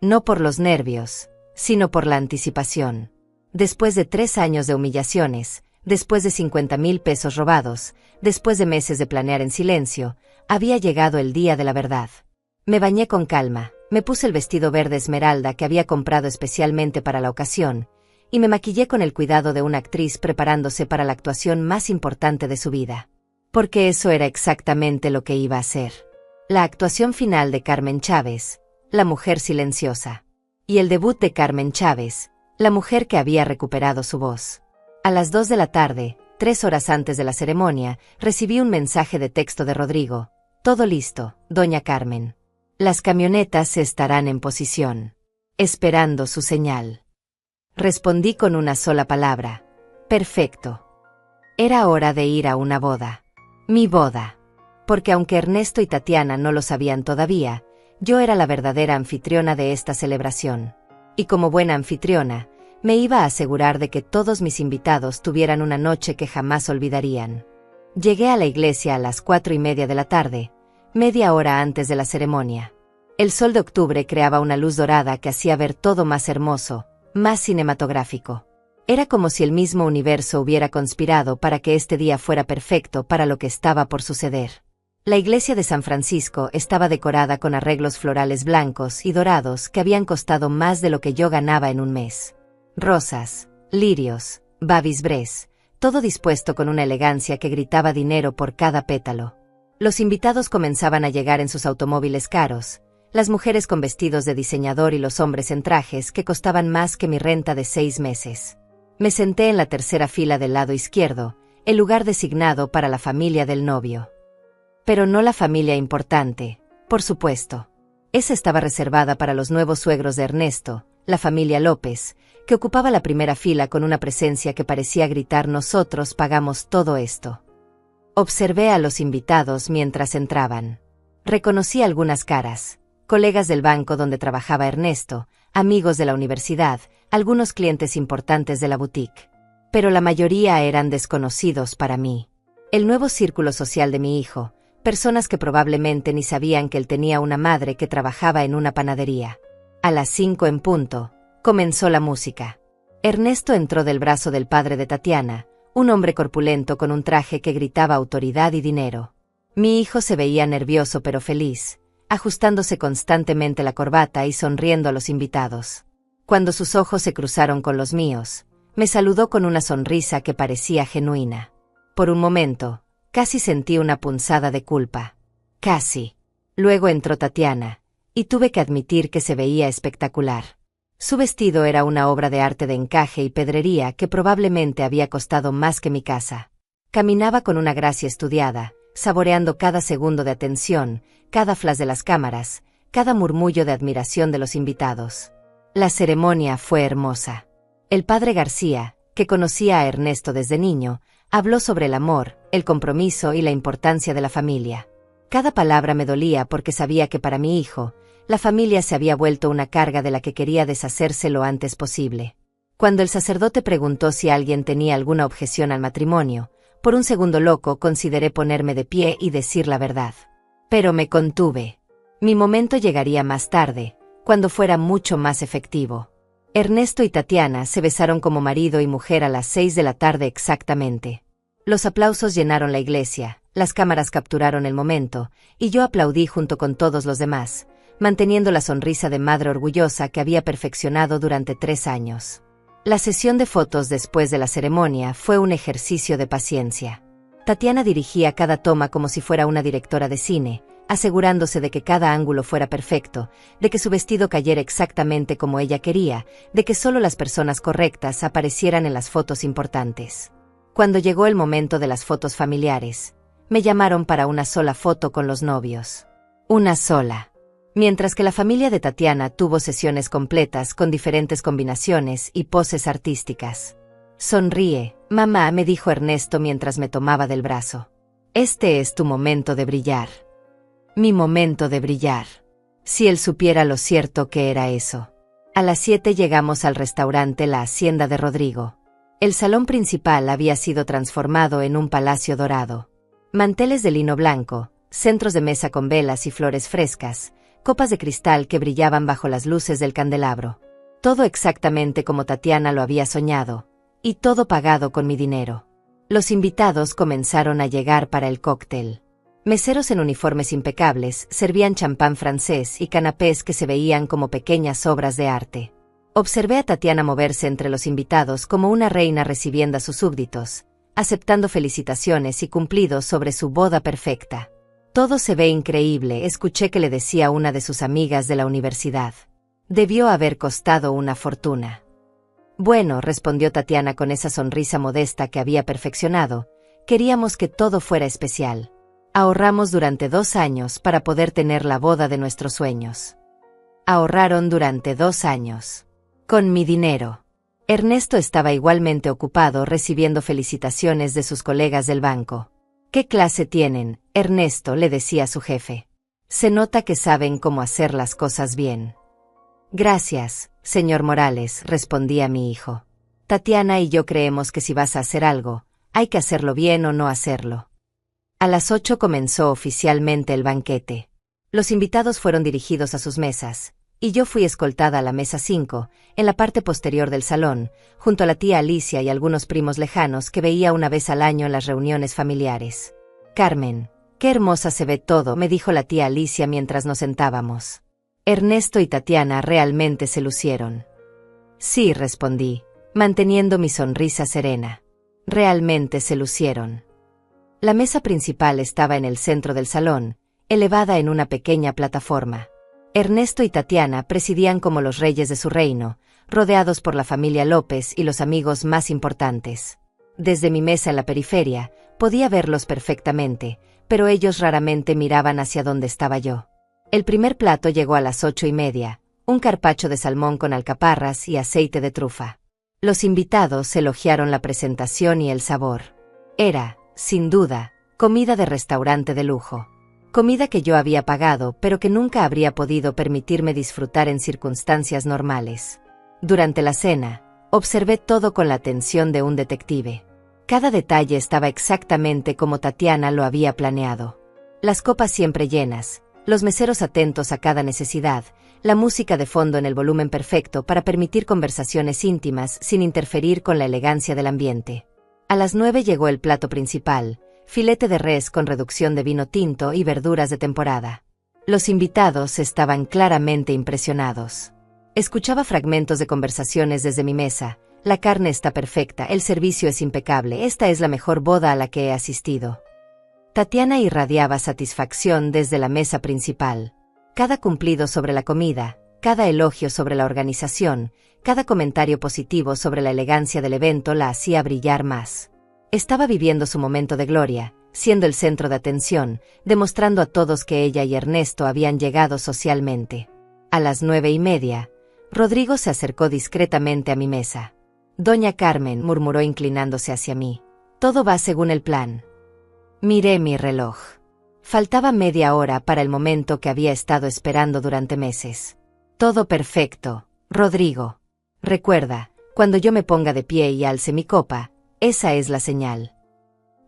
No por los nervios, sino por la anticipación. Después de 3 años de humillaciones, después de 50,000 pesos robados, después de meses de planear en silencio, había llegado el día de la verdad. Me bañé con calma, me puse el vestido verde esmeralda que había comprado especialmente para la ocasión, y me maquillé con el cuidado de una actriz preparándose para la actuación más importante de su vida. Porque eso era exactamente lo que iba a hacer. La actuación final de Carmen Chávez, la mujer silenciosa. Y el debut de Carmen Chávez, la mujer que había recuperado su voz. A las 2 de la tarde, 3 horas antes de la ceremonia, recibí un mensaje de texto de Rodrigo. Todo listo, doña Carmen. Las camionetas estarán en posición. Esperando su señal. Respondí con una sola palabra. Perfecto. Era hora de ir a una boda. Mi boda. Porque aunque Ernesto y Tatiana no lo sabían todavía, yo era la verdadera anfitriona de esta celebración. Y como buena anfitriona, me iba a asegurar de que todos mis invitados tuvieran una noche que jamás olvidarían. Llegué a la iglesia a las 4:30 de la tarde, media hora antes de la ceremonia. El sol de octubre creaba una luz dorada que hacía ver todo más hermoso, más cinematográfico. Era como si el mismo universo hubiera conspirado para que este día fuera perfecto para lo que estaba por suceder. La iglesia de San Francisco estaba decorada con arreglos florales blancos y dorados que habían costado más de lo que yo ganaba en un mes. Rosas, lirios, babisbrés, todo dispuesto con una elegancia que gritaba dinero por cada pétalo. Los invitados comenzaban a llegar en sus automóviles caros, las mujeres con vestidos de diseñador y los hombres en trajes que costaban más que mi renta de 6 meses. Me senté en la tercera fila del lado izquierdo, el lugar designado para la familia del novio. Pero no la familia importante, por supuesto. Esa estaba reservada para los nuevos suegros de Ernesto, la familia López, que ocupaba la primera fila con una presencia que parecía gritar: nosotros pagamos todo esto. Observé a los invitados mientras entraban. Reconocí algunas caras: colegas del banco donde trabajaba Ernesto, amigos de la universidad, algunos clientes importantes de la boutique. Pero la mayoría eran desconocidos para mí. El nuevo círculo social de mi hijo, personas que probablemente ni sabían que él tenía una madre que trabajaba en una panadería. A las 5 en punto, comenzó la música. Ernesto entró del brazo del padre de Tatiana, un hombre corpulento con un traje que gritaba autoridad y dinero. Mi hijo se veía nervioso pero feliz, ajustándose constantemente la corbata y sonriendo a los invitados. Cuando sus ojos se cruzaron con los míos, me saludó con una sonrisa que parecía genuina. Por un momento, casi sentí una punzada de culpa. Casi. Luego entró Tatiana, y tuve que admitir que se veía espectacular. Su vestido era una obra de arte de encaje y pedrería que probablemente había costado más que mi casa. Caminaba con una gracia estudiada, saboreando cada segundo de atención, cada flash de las cámaras, cada murmullo de admiración de los invitados. La ceremonia fue hermosa. El padre García, que conocía a Ernesto desde niño, habló sobre el amor, el compromiso y la importancia de la familia. Cada palabra me dolía porque sabía que para mi hijo, la familia se había vuelto una carga de la que quería deshacerse lo antes posible. Cuando el sacerdote preguntó si alguien tenía alguna objeción al matrimonio, por un segundo loco consideré ponerme de pie y decir la verdad. Pero me contuve. Mi momento llegaría más tarde, cuando fuera mucho más efectivo. Ernesto y Tatiana se besaron como marido y mujer a las 6 de la tarde exactamente. Los aplausos llenaron la iglesia, las cámaras capturaron el momento, y yo aplaudí junto con todos los demás, manteniendo la sonrisa de madre orgullosa que había perfeccionado durante 3 años. La sesión de fotos después de la ceremonia fue un ejercicio de paciencia. Tatiana dirigía cada toma como si fuera una directora de cine, asegurándose de que cada ángulo fuera perfecto, de que su vestido cayera exactamente como ella quería, de que solo las personas correctas aparecieran en las fotos importantes. Cuando llegó el momento de las fotos familiares, me llamaron para una sola foto con los novios. Una sola. Mientras que la familia de Tatiana tuvo sesiones completas con diferentes combinaciones y poses artísticas. Sonríe, mamá, me dijo Ernesto mientras me tomaba del brazo. Este es tu momento de brillar. Mi momento de brillar. Si él supiera lo cierto que era eso. A las 7 llegamos al restaurante La Hacienda de Rodrigo. El salón principal había sido transformado en un palacio dorado. Manteles de lino blanco, centros de mesa con velas y flores frescas, copas de cristal que brillaban bajo las luces del candelabro. Todo exactamente como Tatiana lo había soñado, y todo pagado con mi dinero. Los invitados comenzaron a llegar para el cóctel. Meseros en uniformes impecables servían champán francés y canapés que se veían como pequeñas obras de arte. Observé a Tatiana moverse entre los invitados como una reina recibiendo a sus súbditos, aceptando felicitaciones y cumplidos sobre su boda perfecta. Todo se ve increíble, escuché que le decía una de sus amigas de la universidad. Debió haber costado una fortuna. Bueno, respondió Tatiana con esa sonrisa modesta que había perfeccionado, queríamos que todo fuera especial. Ahorramos durante 2 años para poder tener la boda de nuestros sueños. Ahorraron durante 2 años. Con mi dinero. Ernesto estaba igualmente ocupado recibiendo felicitaciones de sus colegas del banco. ¿Qué clase tienen, Ernesto?, le decía a su jefe. Se nota que saben cómo hacer las cosas bien. Gracias, señor Morales, respondía mi hijo. Tatiana y yo creemos que si vas a hacer algo, hay que hacerlo bien o no hacerlo. A las 8 comenzó oficialmente el banquete. Los invitados fueron dirigidos a sus mesas, y yo fui escoltada a la mesa 5, en la parte posterior del salón, junto a la tía Alicia y algunos primos lejanos que veía una vez al año en las reuniones familiares. Carmen, qué hermosa se ve todo, me dijo la tía Alicia mientras nos sentábamos. Ernesto y Tatiana realmente se lucieron. Sí, respondí, manteniendo mi sonrisa serena. Realmente se lucieron. La mesa principal estaba en el centro del salón, elevada en una pequeña plataforma. Ernesto y Tatiana presidían como los reyes de su reino, rodeados por la familia López y los amigos más importantes. Desde mi mesa en la periferia, podía verlos perfectamente, pero ellos raramente miraban hacia donde estaba yo. El primer plato llegó a las 8:30, un carpaccio de salmón con alcaparras y aceite de trufa. Los invitados elogiaron la presentación y el sabor. Era, sin duda, comida de restaurante de lujo. Comida que yo había pagado, pero que nunca habría podido permitirme disfrutar en circunstancias normales. Durante la cena, observé todo con la atención de un detective. Cada detalle estaba exactamente como Tatiana lo había planeado. Las copas siempre llenas, los meseros atentos a cada necesidad, la música de fondo en el volumen perfecto para permitir conversaciones íntimas sin interferir con la elegancia del ambiente. A las 9 llegó el plato principal, filete de res con reducción de vino tinto y verduras de temporada. Los invitados estaban claramente impresionados. Escuchaba fragmentos de conversaciones desde mi mesa. La carne está perfecta, el servicio es impecable, esta es la mejor boda a la que he asistido. Tatiana irradiaba satisfacción desde la mesa principal. Cada cumplido sobre la comida, cada elogio sobre la organización, cada comentario positivo sobre la elegancia del evento la hacía brillar más. Estaba viviendo su momento de gloria, siendo el centro de atención, demostrando a todos que ella y Ernesto habían llegado socialmente. A las 9:30, Rodrigo se acercó discretamente a mi mesa. «Doña Carmen», murmuró inclinándose hacia mí. «Todo va según el plan». Miré mi reloj. Faltaba media hora para el momento que había estado esperando durante meses. «Todo perfecto, Rodrigo. Recuerda, cuando yo me ponga de pie y alce mi copa, esa es la señal».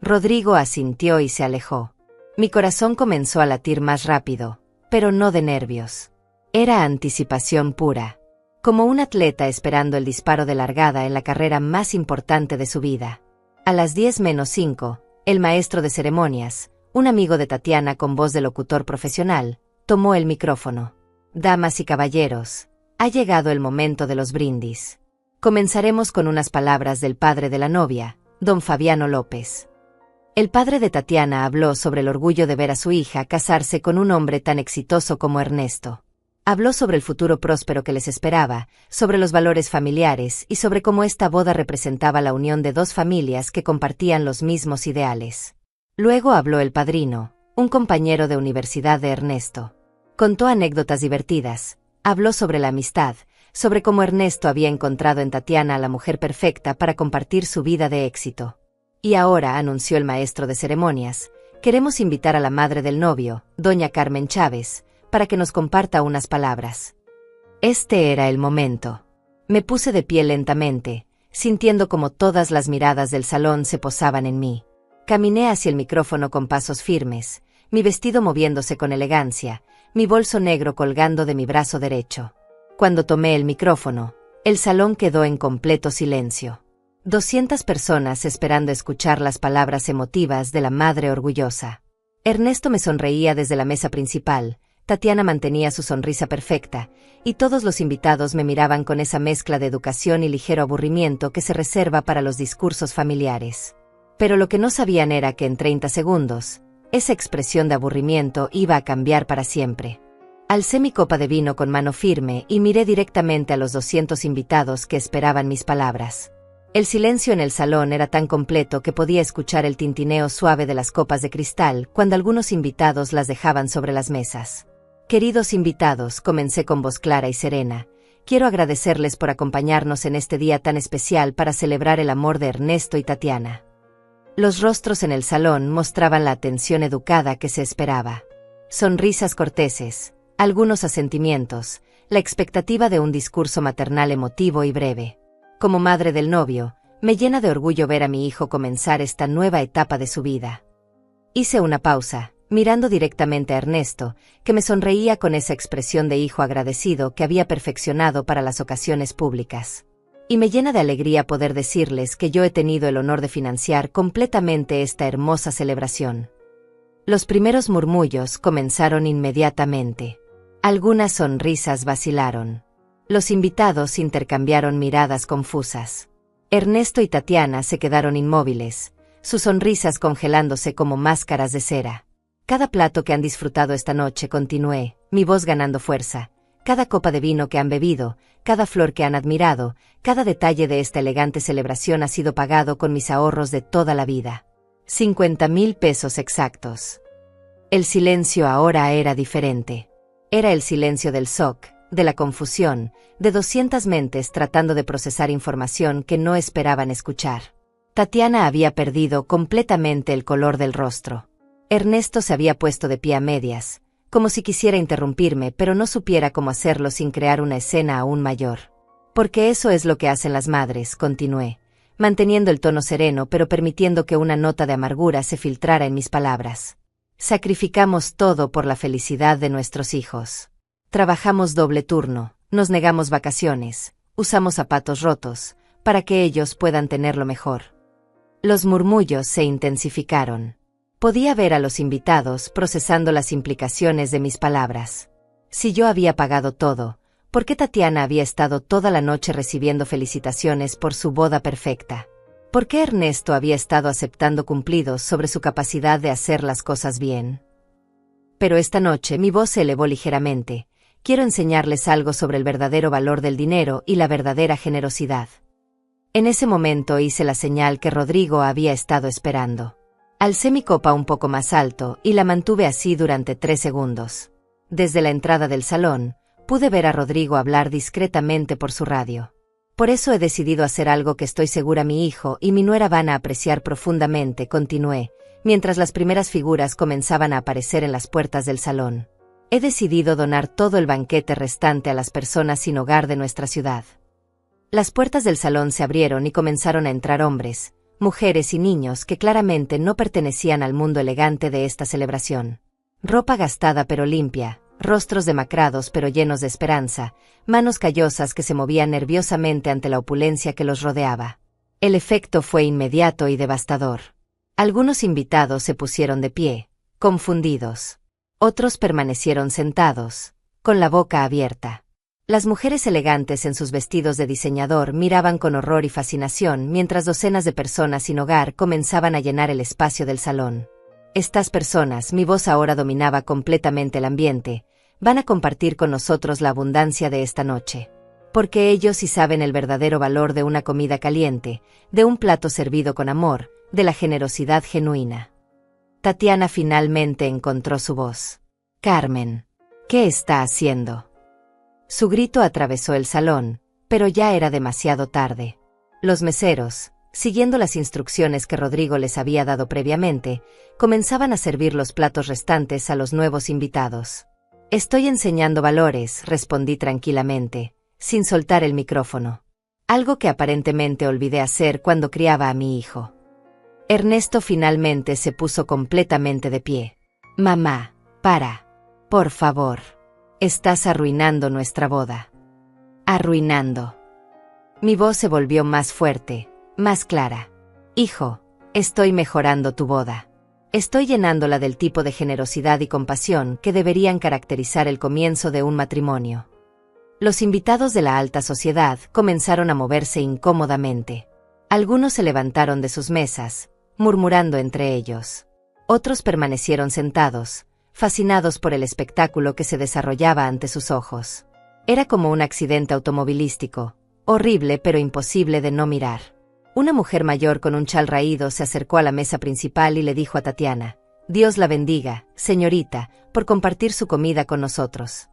Rodrigo asintió y se alejó. Mi corazón comenzó a latir más rápido, pero no de nervios. Era anticipación pura. Como un atleta esperando el disparo de largada en la carrera más importante de su vida. A las 10:05, el maestro de ceremonias, un amigo de Tatiana con voz de locutor profesional, tomó el micrófono. «Damas y caballeros, ha llegado el momento de los brindis. Comenzaremos con unas palabras del padre de la novia, don Fabiano López». El padre de Tatiana habló sobre el orgullo de ver a su hija casarse con un hombre tan exitoso como Ernesto. Habló sobre el futuro próspero que les esperaba, sobre los valores familiares y sobre cómo esta boda representaba la unión de dos familias que compartían los mismos ideales. Luego habló el padrino, un compañero de universidad de Ernesto. Contó anécdotas divertidas, habló sobre la amistad, sobre cómo Ernesto había encontrado en Tatiana a la mujer perfecta para compartir su vida de éxito. Y ahora, anunció el maestro de ceremonias, queremos invitar a la madre del novio, doña Carmen Chávez, para que nos comparta unas palabras. Este era el momento. Me puse de pie lentamente, sintiendo como todas las miradas del salón se posaban en mí. Caminé hacia el micrófono con pasos firmes, mi vestido moviéndose con elegancia, mi bolso negro colgando de mi brazo derecho. Cuando tomé el micrófono, el salón quedó en completo silencio. 200 personas esperando escuchar las palabras emotivas de la madre orgullosa. Ernesto me sonreía desde la mesa principal, Tatiana mantenía su sonrisa perfecta, y todos los invitados me miraban con esa mezcla de educación y ligero aburrimiento que se reserva para los discursos familiares. Pero lo que no sabían era que en 30 segundos, esa expresión de aburrimiento iba a cambiar para siempre. Alcé mi copa de vino con mano firme y miré directamente a los 200 invitados que esperaban mis palabras. El silencio en el salón era tan completo que podía escuchar el tintineo suave de las copas de cristal cuando algunos invitados las dejaban sobre las mesas. Queridos invitados, comencé con voz clara y serena, quiero agradecerles por acompañarnos en este día tan especial para celebrar el amor de Ernesto y Tatiana. Los rostros en el salón mostraban la atención educada que se esperaba. Sonrisas corteses, algunos asentimientos, la expectativa de un discurso maternal emotivo y breve. Como madre del novio, me llena de orgullo ver a mi hijo comenzar esta nueva etapa de su vida. Hice una pausa, mirando directamente a Ernesto, que me sonreía con esa expresión de hijo agradecido que había perfeccionado para las ocasiones públicas. Y me llena de alegría poder decirles que yo he tenido el honor de financiar completamente esta hermosa celebración. Los primeros murmullos comenzaron inmediatamente. Algunas sonrisas vacilaron. Los invitados intercambiaron miradas confusas. Ernesto y Tatiana se quedaron inmóviles, sus sonrisas congelándose como máscaras de cera. Cada plato que han disfrutado esta noche, continué, mi voz ganando fuerza, cada copa de vino que han bebido, cada flor que han admirado, cada detalle de esta elegante celebración ha sido pagado con mis ahorros de toda la vida. 50,000 pesos exactos. El silencio ahora era diferente. Era el silencio del shock, de la confusión, de 200 mentes tratando de procesar información que no esperaban escuchar. Tatiana había perdido completamente el color del rostro. Ernesto se había puesto de pie a medias, como si quisiera interrumpirme, pero no supiera cómo hacerlo sin crear una escena aún mayor. Porque eso es lo que hacen las madres, continué, manteniendo el tono sereno pero permitiendo que una nota de amargura se filtrara en mis palabras. Sacrificamos todo por la felicidad de nuestros hijos. Trabajamos doble turno, nos negamos vacaciones, usamos zapatos rotos, para que ellos puedan tenerlo mejor. Los murmullos se intensificaron. Podía ver a los invitados procesando las implicaciones de mis palabras. Si yo había pagado todo, ¿por qué Tatiana había estado toda la noche recibiendo felicitaciones por su boda perfecta? ¿Por qué Ernesto había estado aceptando cumplidos sobre su capacidad de hacer las cosas bien? Pero esta noche mi voz se elevó ligeramente. Quiero enseñarles algo sobre el verdadero valor del dinero y la verdadera generosidad. En ese momento hice la señal que Rodrigo había estado esperando. Alcé mi copa un poco más alto y la mantuve así durante 3 segundos. Desde la entrada del salón, pude ver a Rodrigo hablar discretamente por su radio. Por eso he decidido hacer algo que estoy segura mi hijo y mi nuera van a apreciar profundamente, continué, mientras las primeras figuras comenzaban a aparecer en las puertas del salón. He decidido donar todo el banquete restante a las personas sin hogar de nuestra ciudad. Las puertas del salón se abrieron y comenzaron a entrar hombres, mujeres y niños que claramente no pertenecían al mundo elegante de esta celebración. Ropa gastada pero limpia, rostros demacrados pero llenos de esperanza, manos callosas que se movían nerviosamente ante la opulencia que los rodeaba. El efecto fue inmediato y devastador. Algunos invitados se pusieron de pie, confundidos. Otros permanecieron sentados, con la boca abierta. Las mujeres elegantes en sus vestidos de diseñador miraban con horror y fascinación mientras docenas de personas sin hogar comenzaban a llenar el espacio del salón. Estas personas, mi voz ahora dominaba completamente el ambiente, van a compartir con nosotros la abundancia de esta noche. Porque ellos sí saben el verdadero valor de una comida caliente, de un plato servido con amor, de la generosidad genuina. Tatiana finalmente encontró su voz. Carmen, ¿qué está haciendo? Su grito atravesó el salón, pero ya era demasiado tarde. Los meseros, siguiendo las instrucciones que Rodrigo les había dado previamente, comenzaban a servir los platos restantes a los nuevos invitados. Estoy enseñando valores, respondí tranquilamente, sin soltar el micrófono. Algo que aparentemente olvidé hacer cuando criaba a mi hijo. Ernesto finalmente se puso completamente de pie. Mamá, para. Por favor. Estás arruinando nuestra boda. Arruinando. Mi voz se volvió más fuerte, más clara. Hijo, estoy mejorando tu boda. Estoy llenándola del tipo de generosidad y compasión que deberían caracterizar el comienzo de un matrimonio. Los invitados de la alta sociedad comenzaron a moverse incómodamente. Algunos se levantaron de sus mesas, murmurando entre ellos. Otros permanecieron sentados, fascinados por el espectáculo que se desarrollaba ante sus ojos. Era como un accidente automovilístico, horrible pero imposible de no mirar. Una mujer mayor con un chal raído se acercó a la mesa principal y le dijo a Tatiana: Dios la bendiga, señorita, por compartir su comida con nosotros.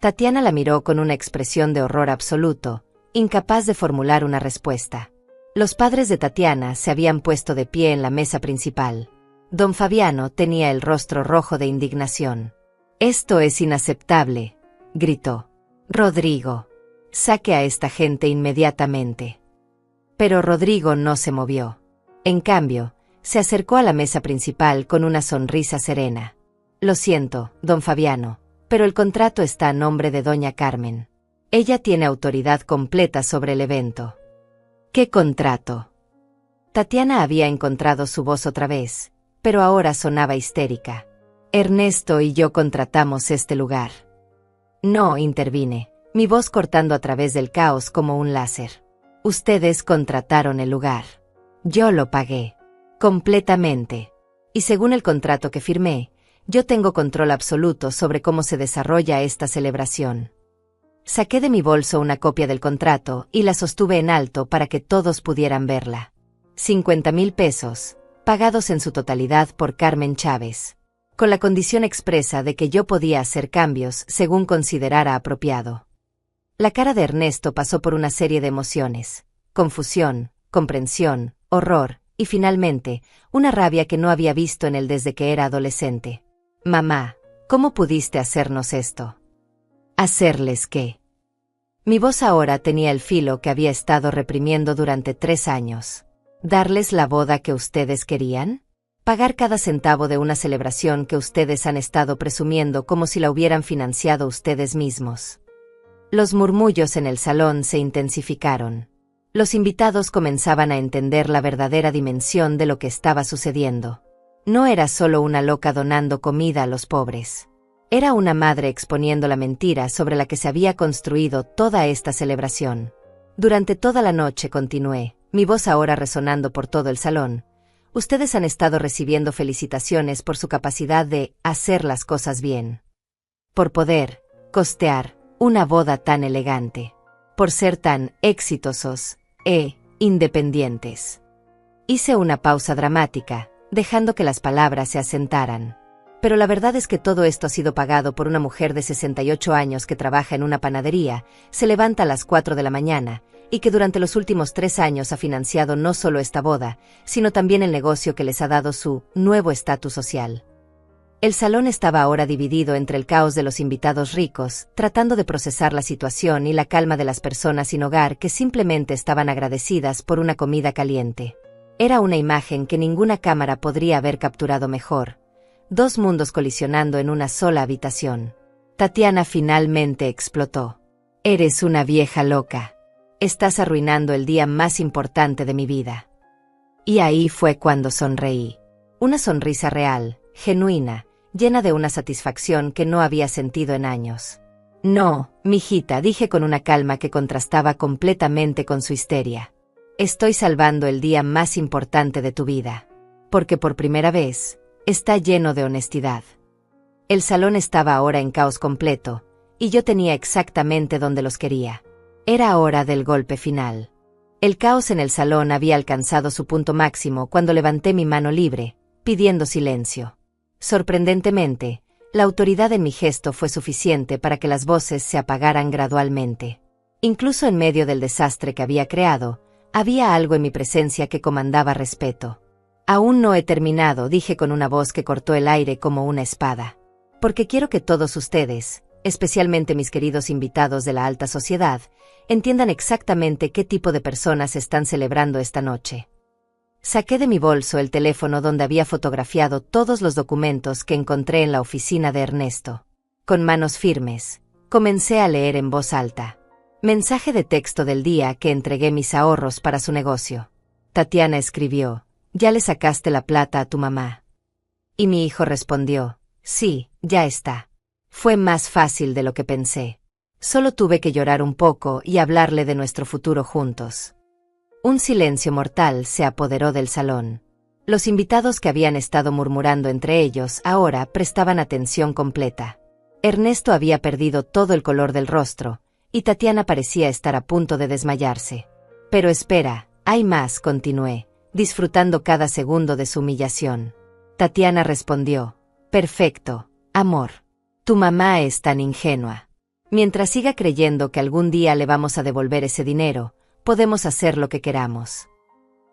Tatiana la miró con una expresión de horror absoluto, incapaz de formular una respuesta. Los padres de Tatiana se habían puesto de pie en la mesa principal. Don Fabiano tenía el rostro rojo de indignación. «Esto es inaceptable», gritó. «Rodrigo, saque a esta gente inmediatamente». Pero Rodrigo no se movió. En cambio, se acercó a la mesa principal con una sonrisa serena. «Lo siento, don Fabiano, pero el contrato está a nombre de doña Carmen. Ella tiene autoridad completa sobre el evento». «¿Qué contrato?». Tatiana había encontrado su voz otra vez, pero ahora sonaba histérica. «Ernesto y yo contratamos este lugar». «No», intervine, mi voz cortando a través del caos como un láser. «Ustedes contrataron el lugar. Yo lo pagué. Completamente. Y según el contrato que firmé, yo tengo control absoluto sobre cómo se desarrolla esta celebración». Saqué de mi bolso una copia del contrato y la sostuve en alto para que todos pudieran verla. 50,000 pesos, pagados en su totalidad por Carmen Chávez, con la condición expresa de que yo podía hacer cambios según considerara apropiado. La cara de Ernesto pasó por una serie de emociones: confusión, comprensión, horror, y finalmente, una rabia que no había visto en él desde que era adolescente. «Mamá, ¿cómo pudiste hacernos esto?» ¿Hacerles qué? Mi voz ahora tenía el filo que había estado reprimiendo durante 3 años. ¿Darles la boda que ustedes querían? ¿Pagar cada centavo de una celebración que ustedes han estado presumiendo como si la hubieran financiado ustedes mismos? Los murmullos en el salón se intensificaron. Los invitados comenzaban a entender la verdadera dimensión de lo que estaba sucediendo. No era solo una loca donando comida a los pobres. Era una madre exponiendo la mentira sobre la que se había construido toda esta celebración. Durante toda la noche continué, mi voz ahora resonando por todo el salón. Ustedes han estado recibiendo felicitaciones por su capacidad de hacer las cosas bien. Por poder costear una boda tan elegante. Por ser tan exitosos e independientes. Hice una pausa dramática, dejando que las palabras se asentaran. Pero la verdad es que todo esto ha sido pagado por una mujer de 68 años que trabaja en una panadería, se levanta a las 4 de la mañana, y que durante los últimos 3 años ha financiado no solo esta boda, sino también el negocio que les ha dado su nuevo estatus social. El salón estaba ahora dividido entre el caos de los invitados ricos, tratando de procesar la situación, y la calma de las personas sin hogar que simplemente estaban agradecidas por una comida caliente. Era una imagen que ninguna cámara podría haber capturado mejor. 2 mundos colisionando en una sola habitación. Tatiana finalmente explotó. «Eres una vieja loca. Estás arruinando el día más importante de mi vida». Y ahí fue cuando sonreí. Una sonrisa real, genuina, llena de una satisfacción que no había sentido en años. «No, mijita», dije con una calma que contrastaba completamente con su histeria. «Estoy salvando el día más importante de tu vida. Porque por primera vez, está lleno de honestidad». El salón estaba ahora en caos completo, y yo tenía exactamente donde los quería. Era hora del golpe final. El caos en el salón había alcanzado su punto máximo cuando levanté mi mano libre, pidiendo silencio. Sorprendentemente, la autoridad en mi gesto fue suficiente para que las voces se apagaran gradualmente. Incluso en medio del desastre que había creado, había algo en mi presencia que comandaba respeto. «Aún no he terminado», dije con una voz que cortó el aire como una espada. «Porque quiero que todos ustedes, especialmente mis queridos invitados de la alta sociedad, entiendan exactamente qué tipo de personas están celebrando esta noche». Saqué de mi bolso el teléfono donde había fotografiado todos los documentos que encontré en la oficina de Ernesto. Con manos firmes, comencé a leer en voz alta. Mensaje de texto del día que entregué mis ahorros para su negocio. Tatiana escribió: «¿Ya le sacaste la plata a tu mamá?» Y mi hijo respondió: «Sí, ya está». Fue más fácil de lo que pensé. Solo tuve que llorar un poco y hablarle de nuestro futuro juntos. Un silencio mortal se apoderó del salón. Los invitados que habían estado murmurando entre ellos ahora prestaban atención completa. Ernesto había perdido todo el color del rostro, y Tatiana parecía estar a punto de desmayarse. «Pero espera, hay más», continué, disfrutando cada segundo de su humillación. Tatiana respondió: «Perfecto, amor. Tu mamá es tan ingenua. Mientras siga creyendo que algún día le vamos a devolver ese dinero, podemos hacer lo que queramos».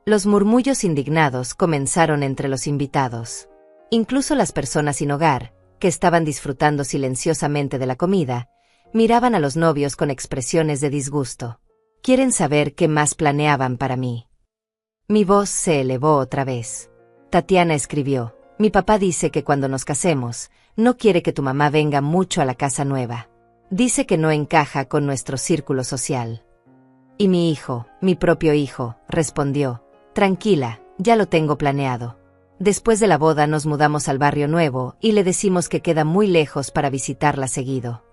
Los murmullos indignados comenzaron entre los invitados. Incluso las personas sin hogar, que estaban disfrutando silenciosamente de la comida, miraban a los novios con expresiones de disgusto. «¿Quieren saber qué más planeaban para mí?» Mi voz se elevó otra vez. Tatiana escribió: «Mi papá dice que cuando nos casemos, no quiere que tu mamá venga mucho a la casa nueva. Dice que no encaja con nuestro círculo social». Y mi hijo, mi propio hijo, respondió: «Tranquila, ya lo tengo planeado. Después de la boda nos mudamos al barrio nuevo y le decimos que queda muy lejos para visitarla seguido».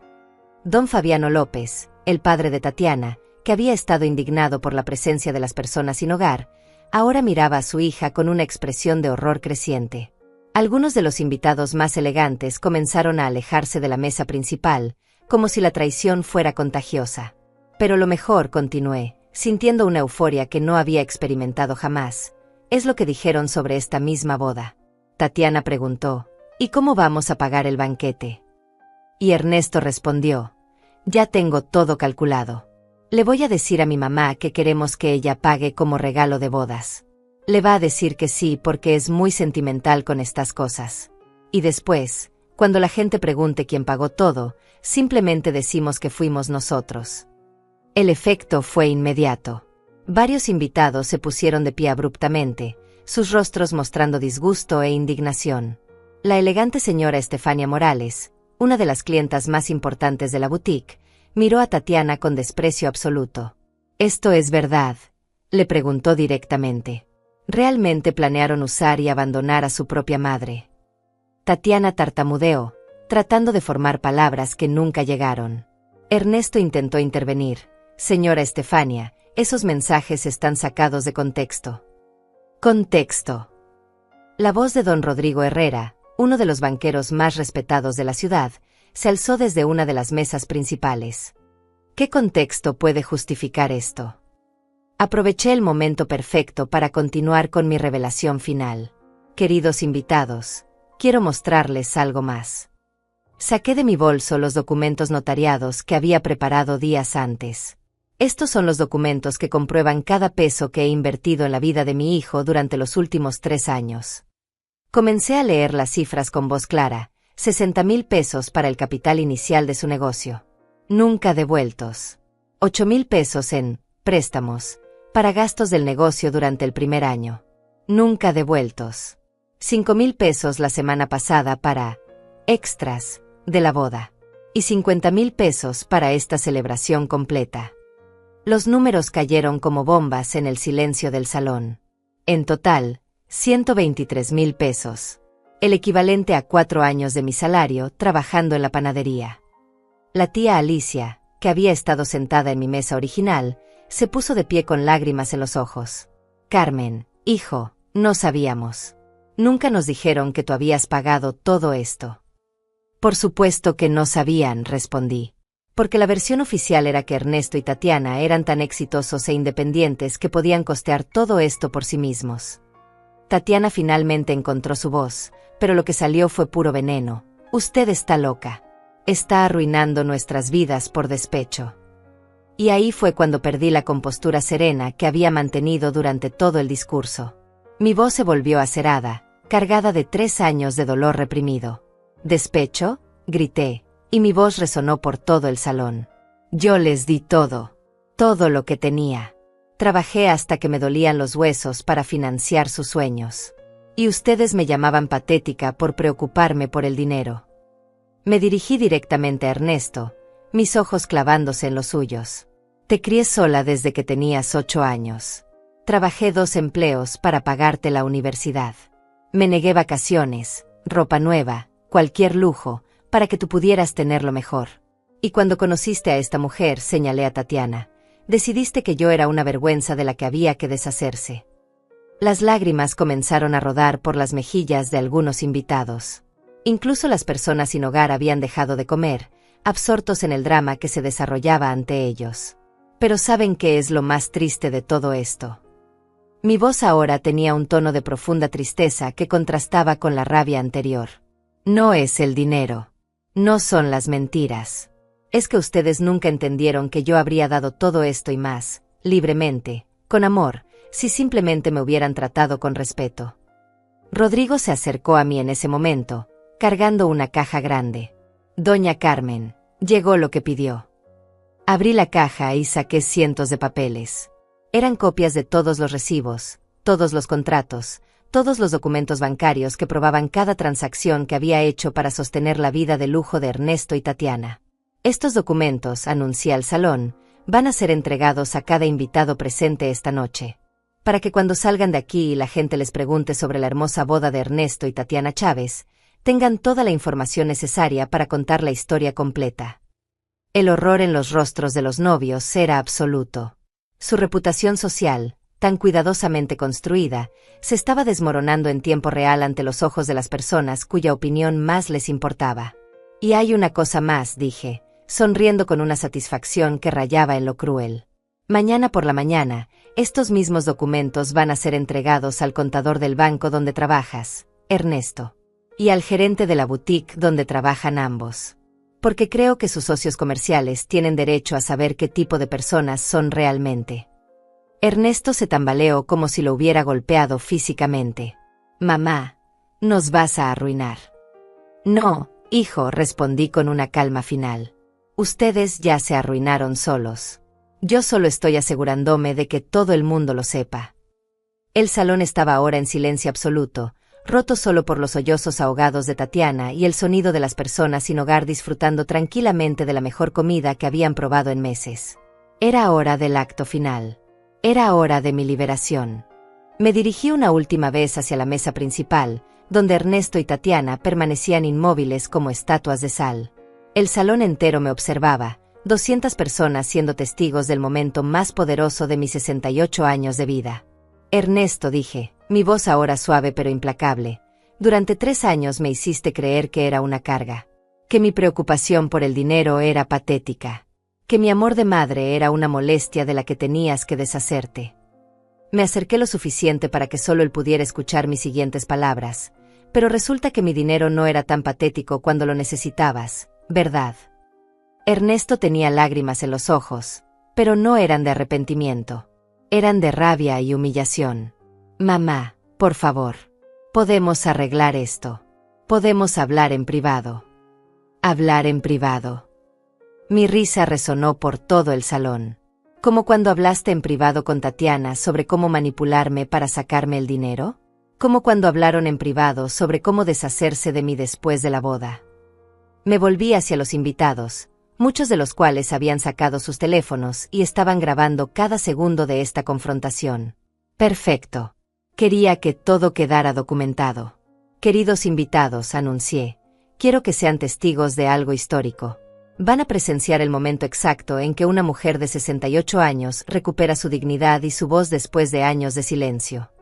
Don Fabiano López, el padre de Tatiana, que había estado indignado por la presencia de las personas sin hogar, ahora miraba a su hija con una expresión de horror creciente. Algunos de los invitados más elegantes comenzaron a alejarse de la mesa principal, como si la traición fuera contagiosa. «Pero lo mejor», continué, sintiendo una euforia que no había experimentado jamás, «es lo que dijeron sobre esta misma boda». Tatiana preguntó: «¿Y cómo vamos a pagar el banquete?» Y Ernesto respondió: Ya tengo todo calculado. Le voy a decir a mi mamá que queremos que ella pague como regalo de bodas. Le va a decir que sí porque es muy sentimental con estas cosas. Y después, cuando la gente pregunte quién pagó todo, simplemente decimos que fuimos nosotros. El efecto fue inmediato. Varios invitados se pusieron de pie abruptamente, sus rostros mostrando disgusto e indignación. La elegante señora Estefania Morales, una de las clientas más importantes de la boutique, miró a Tatiana con desprecio absoluto. «¿Esto es verdad?», le preguntó directamente. ¿Realmente planearon usar y abandonar a su propia madre? Tatiana tartamudeó, tratando de formar palabras que nunca llegaron. Ernesto intentó intervenir. «Señora Estefania, esos mensajes están sacados de contexto». «Contexto». La voz de don Rodrigo Herrera, uno de los banqueros más respetados de la ciudad, se alzó desde una de las mesas principales. ¿Qué contexto puede justificar esto? Aproveché el momento perfecto para continuar con mi revelación final. Queridos invitados, quiero mostrarles algo más. Saqué de mi bolso los documentos notariados que había preparado días antes. Estos son los documentos que comprueban cada peso que he invertido en la vida de mi hijo durante los últimos 3 años. Comencé a leer las cifras con voz clara. 60,000 pesos para el capital inicial de su negocio. Nunca devueltos. 8,000 pesos en préstamos, para gastos del negocio durante el primer año. Nunca devueltos. 5,000 pesos la semana pasada para extras de la boda. Y 50,000 pesos para esta celebración completa. Los números cayeron como bombas en el silencio del salón. En total, 123,000 pesos. El equivalente a 4 años de mi salario trabajando en la panadería. La tía Alicia, que había estado sentada en mi mesa original, se puso de pie con lágrimas en los ojos. «Carmen, hijo, no sabíamos. Nunca nos dijeron que tú habías pagado todo esto». «Por supuesto que no sabían», respondí. Porque la versión oficial era que Ernesto y Tatiana eran tan exitosos e independientes que podían costear todo esto por sí mismos. Tatiana finalmente encontró su voz, pero lo que salió fue puro veneno. «Usted está loca. Está arruinando nuestras vidas por despecho». Y ahí fue cuando perdí la compostura serena que había mantenido durante todo el discurso. Mi voz se volvió acerada, cargada de 3 años de dolor reprimido. «¿Despecho?», grité, y mi voz resonó por todo el salón. «Yo les di todo. Todo lo que tenía. Trabajé hasta que me dolían los huesos para financiar sus sueños. Y ustedes me llamaban patética por preocuparme por el dinero». Me dirigí directamente a Ernesto, mis ojos clavándose en los suyos. «Te crié sola desde que tenías 8 años. Trabajé 2 empleos para pagarte la universidad. Me negué vacaciones, ropa nueva, cualquier lujo, para que tú pudieras tenerlo mejor. Y cuando conociste a esta mujer», señalé a Tatiana, «decidiste que yo era una vergüenza de la que había que deshacerse». Las lágrimas comenzaron a rodar por las mejillas de algunos invitados. Incluso las personas sin hogar habían dejado de comer, absortos en el drama que se desarrollaba ante ellos. Pero ¿saben qué es lo más triste de todo esto? Mi voz ahora tenía un tono de profunda tristeza que contrastaba con la rabia anterior. No es el dinero. No son las mentiras. Es que ustedes nunca entendieron que yo habría dado todo esto y más, libremente, con amor, si simplemente me hubieran tratado con respeto. Rodrigo se acercó a mí en ese momento, cargando una caja grande. «Doña Carmen, llegó lo que pidió». Abrí la caja y saqué cientos de papeles. Eran copias de todos los recibos, todos los contratos, todos los documentos bancarios que probaban cada transacción que había hecho para sostener la vida de lujo de Ernesto y Tatiana. «Estos documentos», anuncié al salón, «van a ser entregados a cada invitado presente esta noche, para que cuando salgan de aquí y la gente les pregunte sobre la hermosa boda de Ernesto y Tatiana Chávez, tengan toda la información necesaria para contar la historia completa». El horror en los rostros de los novios era absoluto. Su reputación social, tan cuidadosamente construida, se estaba desmoronando en tiempo real ante los ojos de las personas cuya opinión más les importaba. «Y hay una cosa más», dije, sonriendo con una satisfacción que rayaba en lo cruel. «Mañana por la mañana, estos mismos documentos van a ser entregados al contador del banco donde trabajas, Ernesto, y al gerente de la boutique donde trabajan ambos. Porque creo que sus socios comerciales tienen derecho a saber qué tipo de personas son realmente. Ernesto se tambaleó como si lo hubiera golpeado físicamente. Mamá, nos vas a arruinar. No, hijo, respondí con una calma final. Ustedes ya se arruinaron solos. Yo solo estoy asegurándome de que todo el mundo lo sepa. El salón estaba ahora en silencio absoluto, roto solo por los sollozos ahogados de Tatiana y el sonido de las personas sin hogar disfrutando tranquilamente de la mejor comida que habían probado en meses. Era hora del acto final. Era hora de mi liberación. Me dirigí una última vez hacia la mesa principal, donde Ernesto y Tatiana permanecían inmóviles como estatuas de sal. El salón entero me observaba, 200 personas siendo testigos del momento más poderoso de mis 68 años de vida. Ernesto, dije, mi voz ahora suave pero implacable, durante 3 años me hiciste creer que era una carga, que mi preocupación por el dinero era patética, que mi amor de madre era una molestia de la que tenías que deshacerte. Me acerqué lo suficiente para que solo él pudiera escuchar mis siguientes palabras, pero resulta que mi dinero no era tan patético cuando lo necesitabas, ¿verdad? Ernesto tenía lágrimas en los ojos, pero no eran de arrepentimiento. Eran de rabia y humillación. Mamá, por favor. Podemos arreglar esto. Podemos hablar en privado. Hablar en privado. Mi risa resonó por todo el salón. ¿Como cuando hablaste en privado con Tatiana sobre cómo manipularme para sacarme el dinero? ¿Como cuando hablaron en privado sobre cómo deshacerse de mí después de la boda? Me volví hacia los invitados, muchos de los cuales habían sacado sus teléfonos y estaban grabando cada segundo de esta confrontación. Perfecto. Quería que todo quedara documentado. Queridos invitados, anuncié, quiero que sean testigos de algo histórico. Van a presenciar el momento exacto en que una mujer de 68 años recupera su dignidad y su voz después de años de silencio.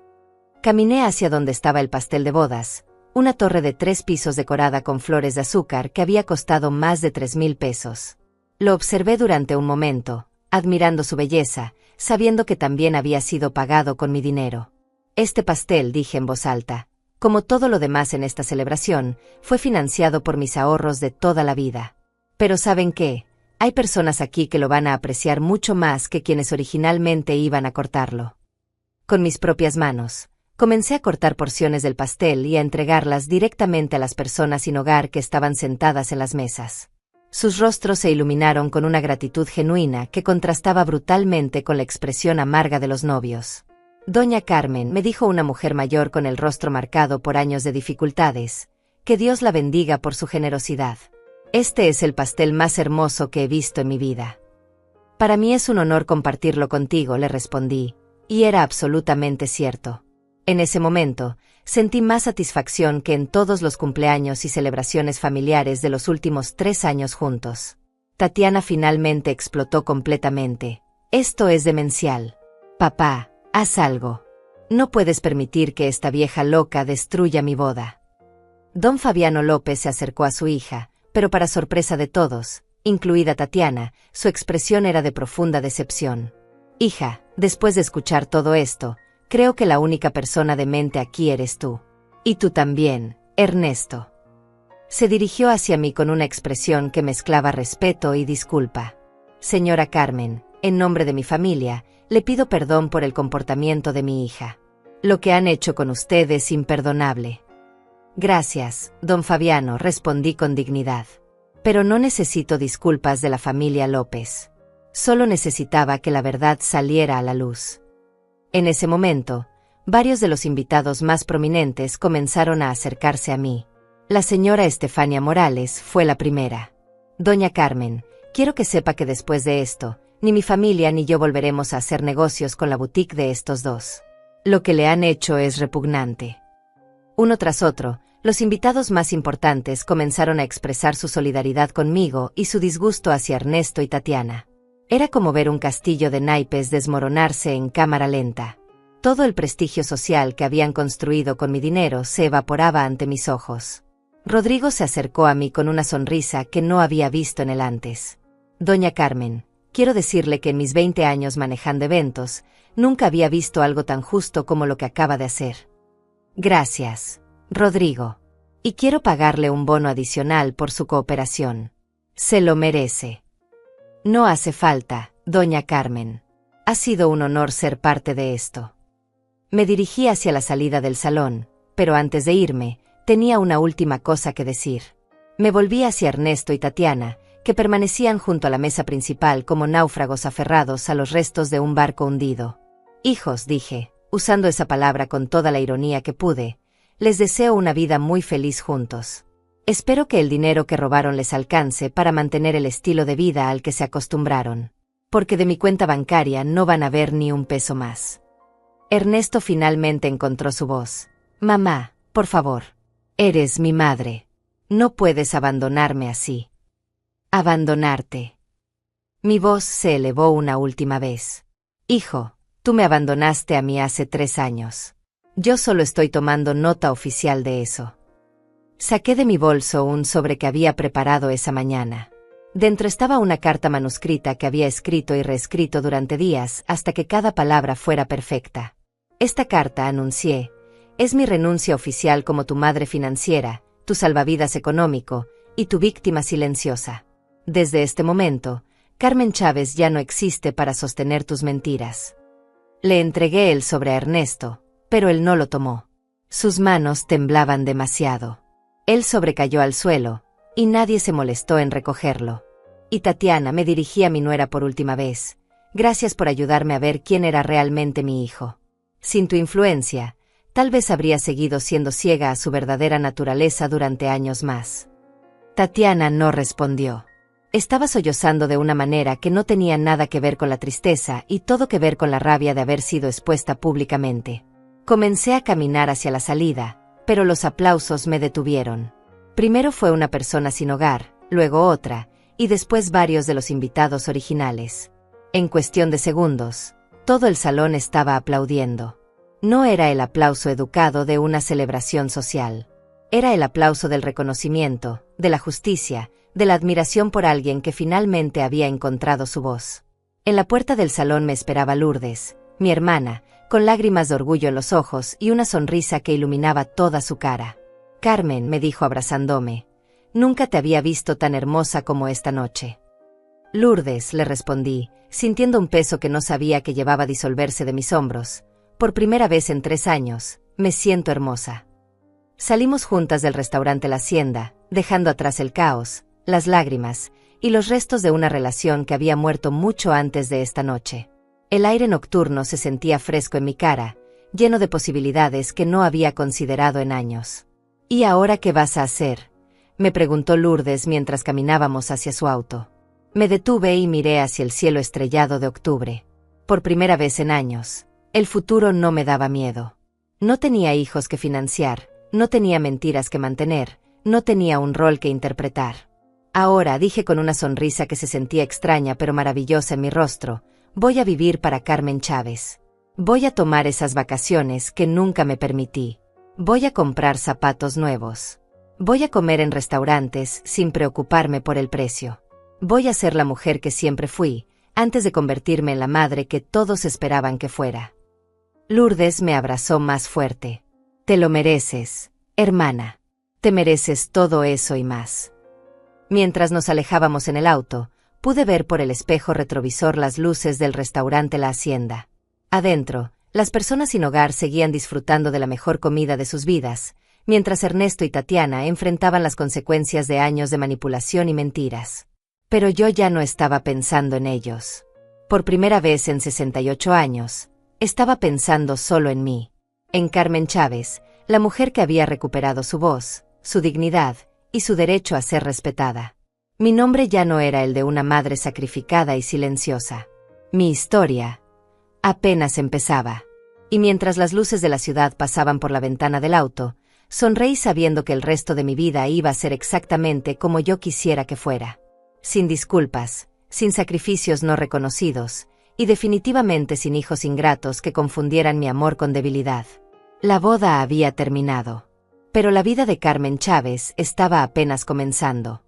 Caminé hacia donde estaba el pastel de bodas, una torre de 3 pisos decorada con flores de azúcar que había costado más de 3,000 pesos. Lo observé durante un momento, admirando su belleza, sabiendo que también había sido pagado con mi dinero. Este pastel, dije en voz alta, como todo lo demás en esta celebración, fue financiado por mis ahorros de toda la vida. Pero ¿saben qué? Hay personas aquí que lo van a apreciar mucho más que quienes originalmente iban a cortarlo. Con mis propias manos, comencé a cortar porciones del pastel y a entregarlas directamente a las personas sin hogar que estaban sentadas en las mesas. Sus rostros se iluminaron con una gratitud genuina que contrastaba brutalmente con la expresión amarga de los novios. Doña Carmen, me dijo una mujer mayor con el rostro marcado por años de dificultades, que Dios la bendiga por su generosidad. Este es el pastel más hermoso que he visto en mi vida. Para mí es un honor compartirlo contigo, le respondí, y era absolutamente cierto. En ese momento, sentí más satisfacción que en todos los cumpleaños y celebraciones familiares de los últimos 3 años juntos. Tatiana finalmente explotó completamente. Esto es demencial. Papá, haz algo. No puedes permitir que esta vieja loca destruya mi boda. Don Fabiano López se acercó a su hija, pero para sorpresa de todos, incluida Tatiana, su expresión era de profunda decepción. Hija, después de escuchar todo esto, creo que la única persona demente aquí eres tú. Y tú también, Ernesto. Se dirigió hacia mí con una expresión que mezclaba respeto y disculpa. Señora Carmen, en nombre de mi familia, le pido perdón por el comportamiento de mi hija. Lo que han hecho con usted es imperdonable. Gracias, don Fabiano, respondí con dignidad. Pero no necesito disculpas de la familia López. Solo necesitaba que la verdad saliera a la luz. En ese momento, varios de los invitados más prominentes comenzaron a acercarse a mí. La señora Estefania Morales fue la primera. Doña Carmen, quiero que sepa que después de esto, ni mi familia ni yo volveremos a hacer negocios con la boutique de estos dos. Lo que le han hecho es repugnante. Uno tras otro, los invitados más importantes comenzaron a expresar su solidaridad conmigo y su disgusto hacia Ernesto y Tatiana. Era como ver un castillo de naipes desmoronarse en cámara lenta. Todo el prestigio social que habían construido con mi dinero se evaporaba ante mis ojos. Rodrigo se acercó a mí con una sonrisa que no había visto en él antes. Doña Carmen, quiero decirle que en mis 20 años manejando eventos, nunca había visto algo tan justo como lo que acaba de hacer. Gracias, Rodrigo. Y quiero pagarle un bono adicional por su cooperación. Se lo merece. No hace falta, doña Carmen. Ha sido un honor ser parte de esto. Me dirigí hacia la salida del salón, pero antes de irme, tenía una última cosa que decir. Me volví hacia Ernesto y Tatiana, que permanecían junto a la mesa principal como náufragos aferrados a los restos de un barco hundido. Hijos, dije, usando esa palabra con toda la ironía que pude, les deseo una vida muy feliz juntos. Espero que el dinero que robaron les alcance para mantener el estilo de vida al que se acostumbraron, porque de mi cuenta bancaria no van a ver ni un peso más. Ernesto finalmente encontró su voz. Mamá, por favor. Eres mi madre. No puedes abandonarme así. Abandonarte. Mi voz se elevó una última vez. Hijo, tú me abandonaste a mí hace 3 años. Yo solo estoy tomando nota oficial de eso. Saqué de mi bolso un sobre que había preparado esa mañana. Dentro estaba una carta manuscrita que había escrito y reescrito durante días hasta que cada palabra fuera perfecta. Esta carta, anuncié, es mi renuncia oficial como tu madre financiera, tu salvavidas económico y tu víctima silenciosa. Desde este momento, Carmen Chávez ya no existe para sostener tus mentiras. Le entregué el sobre a Ernesto, pero él no lo tomó. Sus manos temblaban demasiado. El sobre cayó al suelo, y nadie se molestó en recogerlo. Y Tatiana, me dirigí a mi nuera por última vez. Gracias por ayudarme a ver quién era realmente mi hijo. Sin tu influencia, tal vez habría seguido siendo ciega a su verdadera naturaleza durante años más. Tatiana no respondió. Estaba sollozando de una manera que no tenía nada que ver con la tristeza y todo que ver con la rabia de haber sido expuesta públicamente. Comencé a caminar hacia la salida, pero los aplausos me detuvieron. Primero fue una persona sin hogar, luego otra, y después varios de los invitados originales. En cuestión de segundos, todo el salón estaba aplaudiendo. No era el aplauso educado de una celebración social. Era el aplauso del reconocimiento, de la justicia, de la admiración por alguien que finalmente había encontrado su voz. En la puerta del salón me esperaba Lourdes, mi hermana, con lágrimas de orgullo en los ojos y una sonrisa que iluminaba toda su cara. Carmen, me dijo abrazándome, nunca te había visto tan hermosa como esta noche. Lourdes, le respondí, sintiendo un peso que no sabía que llevaba a disolverse de mis hombros. Por primera vez en 3 años, me siento hermosa. Salimos juntas del restaurante La Hacienda, dejando atrás el caos, las lágrimas y los restos de una relación que había muerto mucho antes de esta noche. El aire nocturno se sentía fresco en mi cara, lleno de posibilidades que no había considerado en años. ¿Y ahora qué vas a hacer?, me preguntó Lourdes mientras caminábamos hacia su auto. Me detuve y miré hacia el cielo estrellado de octubre. Por primera vez en años, el futuro no me daba miedo. No tenía hijos que financiar, no tenía mentiras que mantener, no tenía un rol que interpretar. Ahora, dije con una sonrisa que se sentía extraña pero maravillosa en mi rostro, voy a vivir para Carmen Chávez. Voy a tomar esas vacaciones que nunca me permití. Voy a comprar zapatos nuevos. Voy a comer en restaurantes sin preocuparme por el precio. Voy a ser la mujer que siempre fui, antes de convertirme en la madre que todos esperaban que fuera. Lourdes me abrazó más fuerte. Te lo mereces, hermana. Te mereces todo eso y más. Mientras nos alejábamos en el auto, pude ver por el espejo retrovisor las luces del restaurante La Hacienda. Adentro, las personas sin hogar seguían disfrutando de la mejor comida de sus vidas, mientras Ernesto y Tatiana enfrentaban las consecuencias de años de manipulación y mentiras. Pero yo ya no estaba pensando en ellos. Por primera vez en 68 años, estaba pensando solo en mí, en Carmen Chávez, la mujer que había recuperado su voz, su dignidad y su derecho a ser respetada. Mi nombre ya no era el de una madre sacrificada y silenciosa. Mi historia apenas empezaba. Y mientras las luces de la ciudad pasaban por la ventana del auto, sonreí sabiendo que el resto de mi vida iba a ser exactamente como yo quisiera que fuera. Sin disculpas, sin sacrificios no reconocidos, y definitivamente sin hijos ingratos que confundieran mi amor con debilidad. La boda había terminado. Pero la vida de Carmen Chávez estaba apenas comenzando.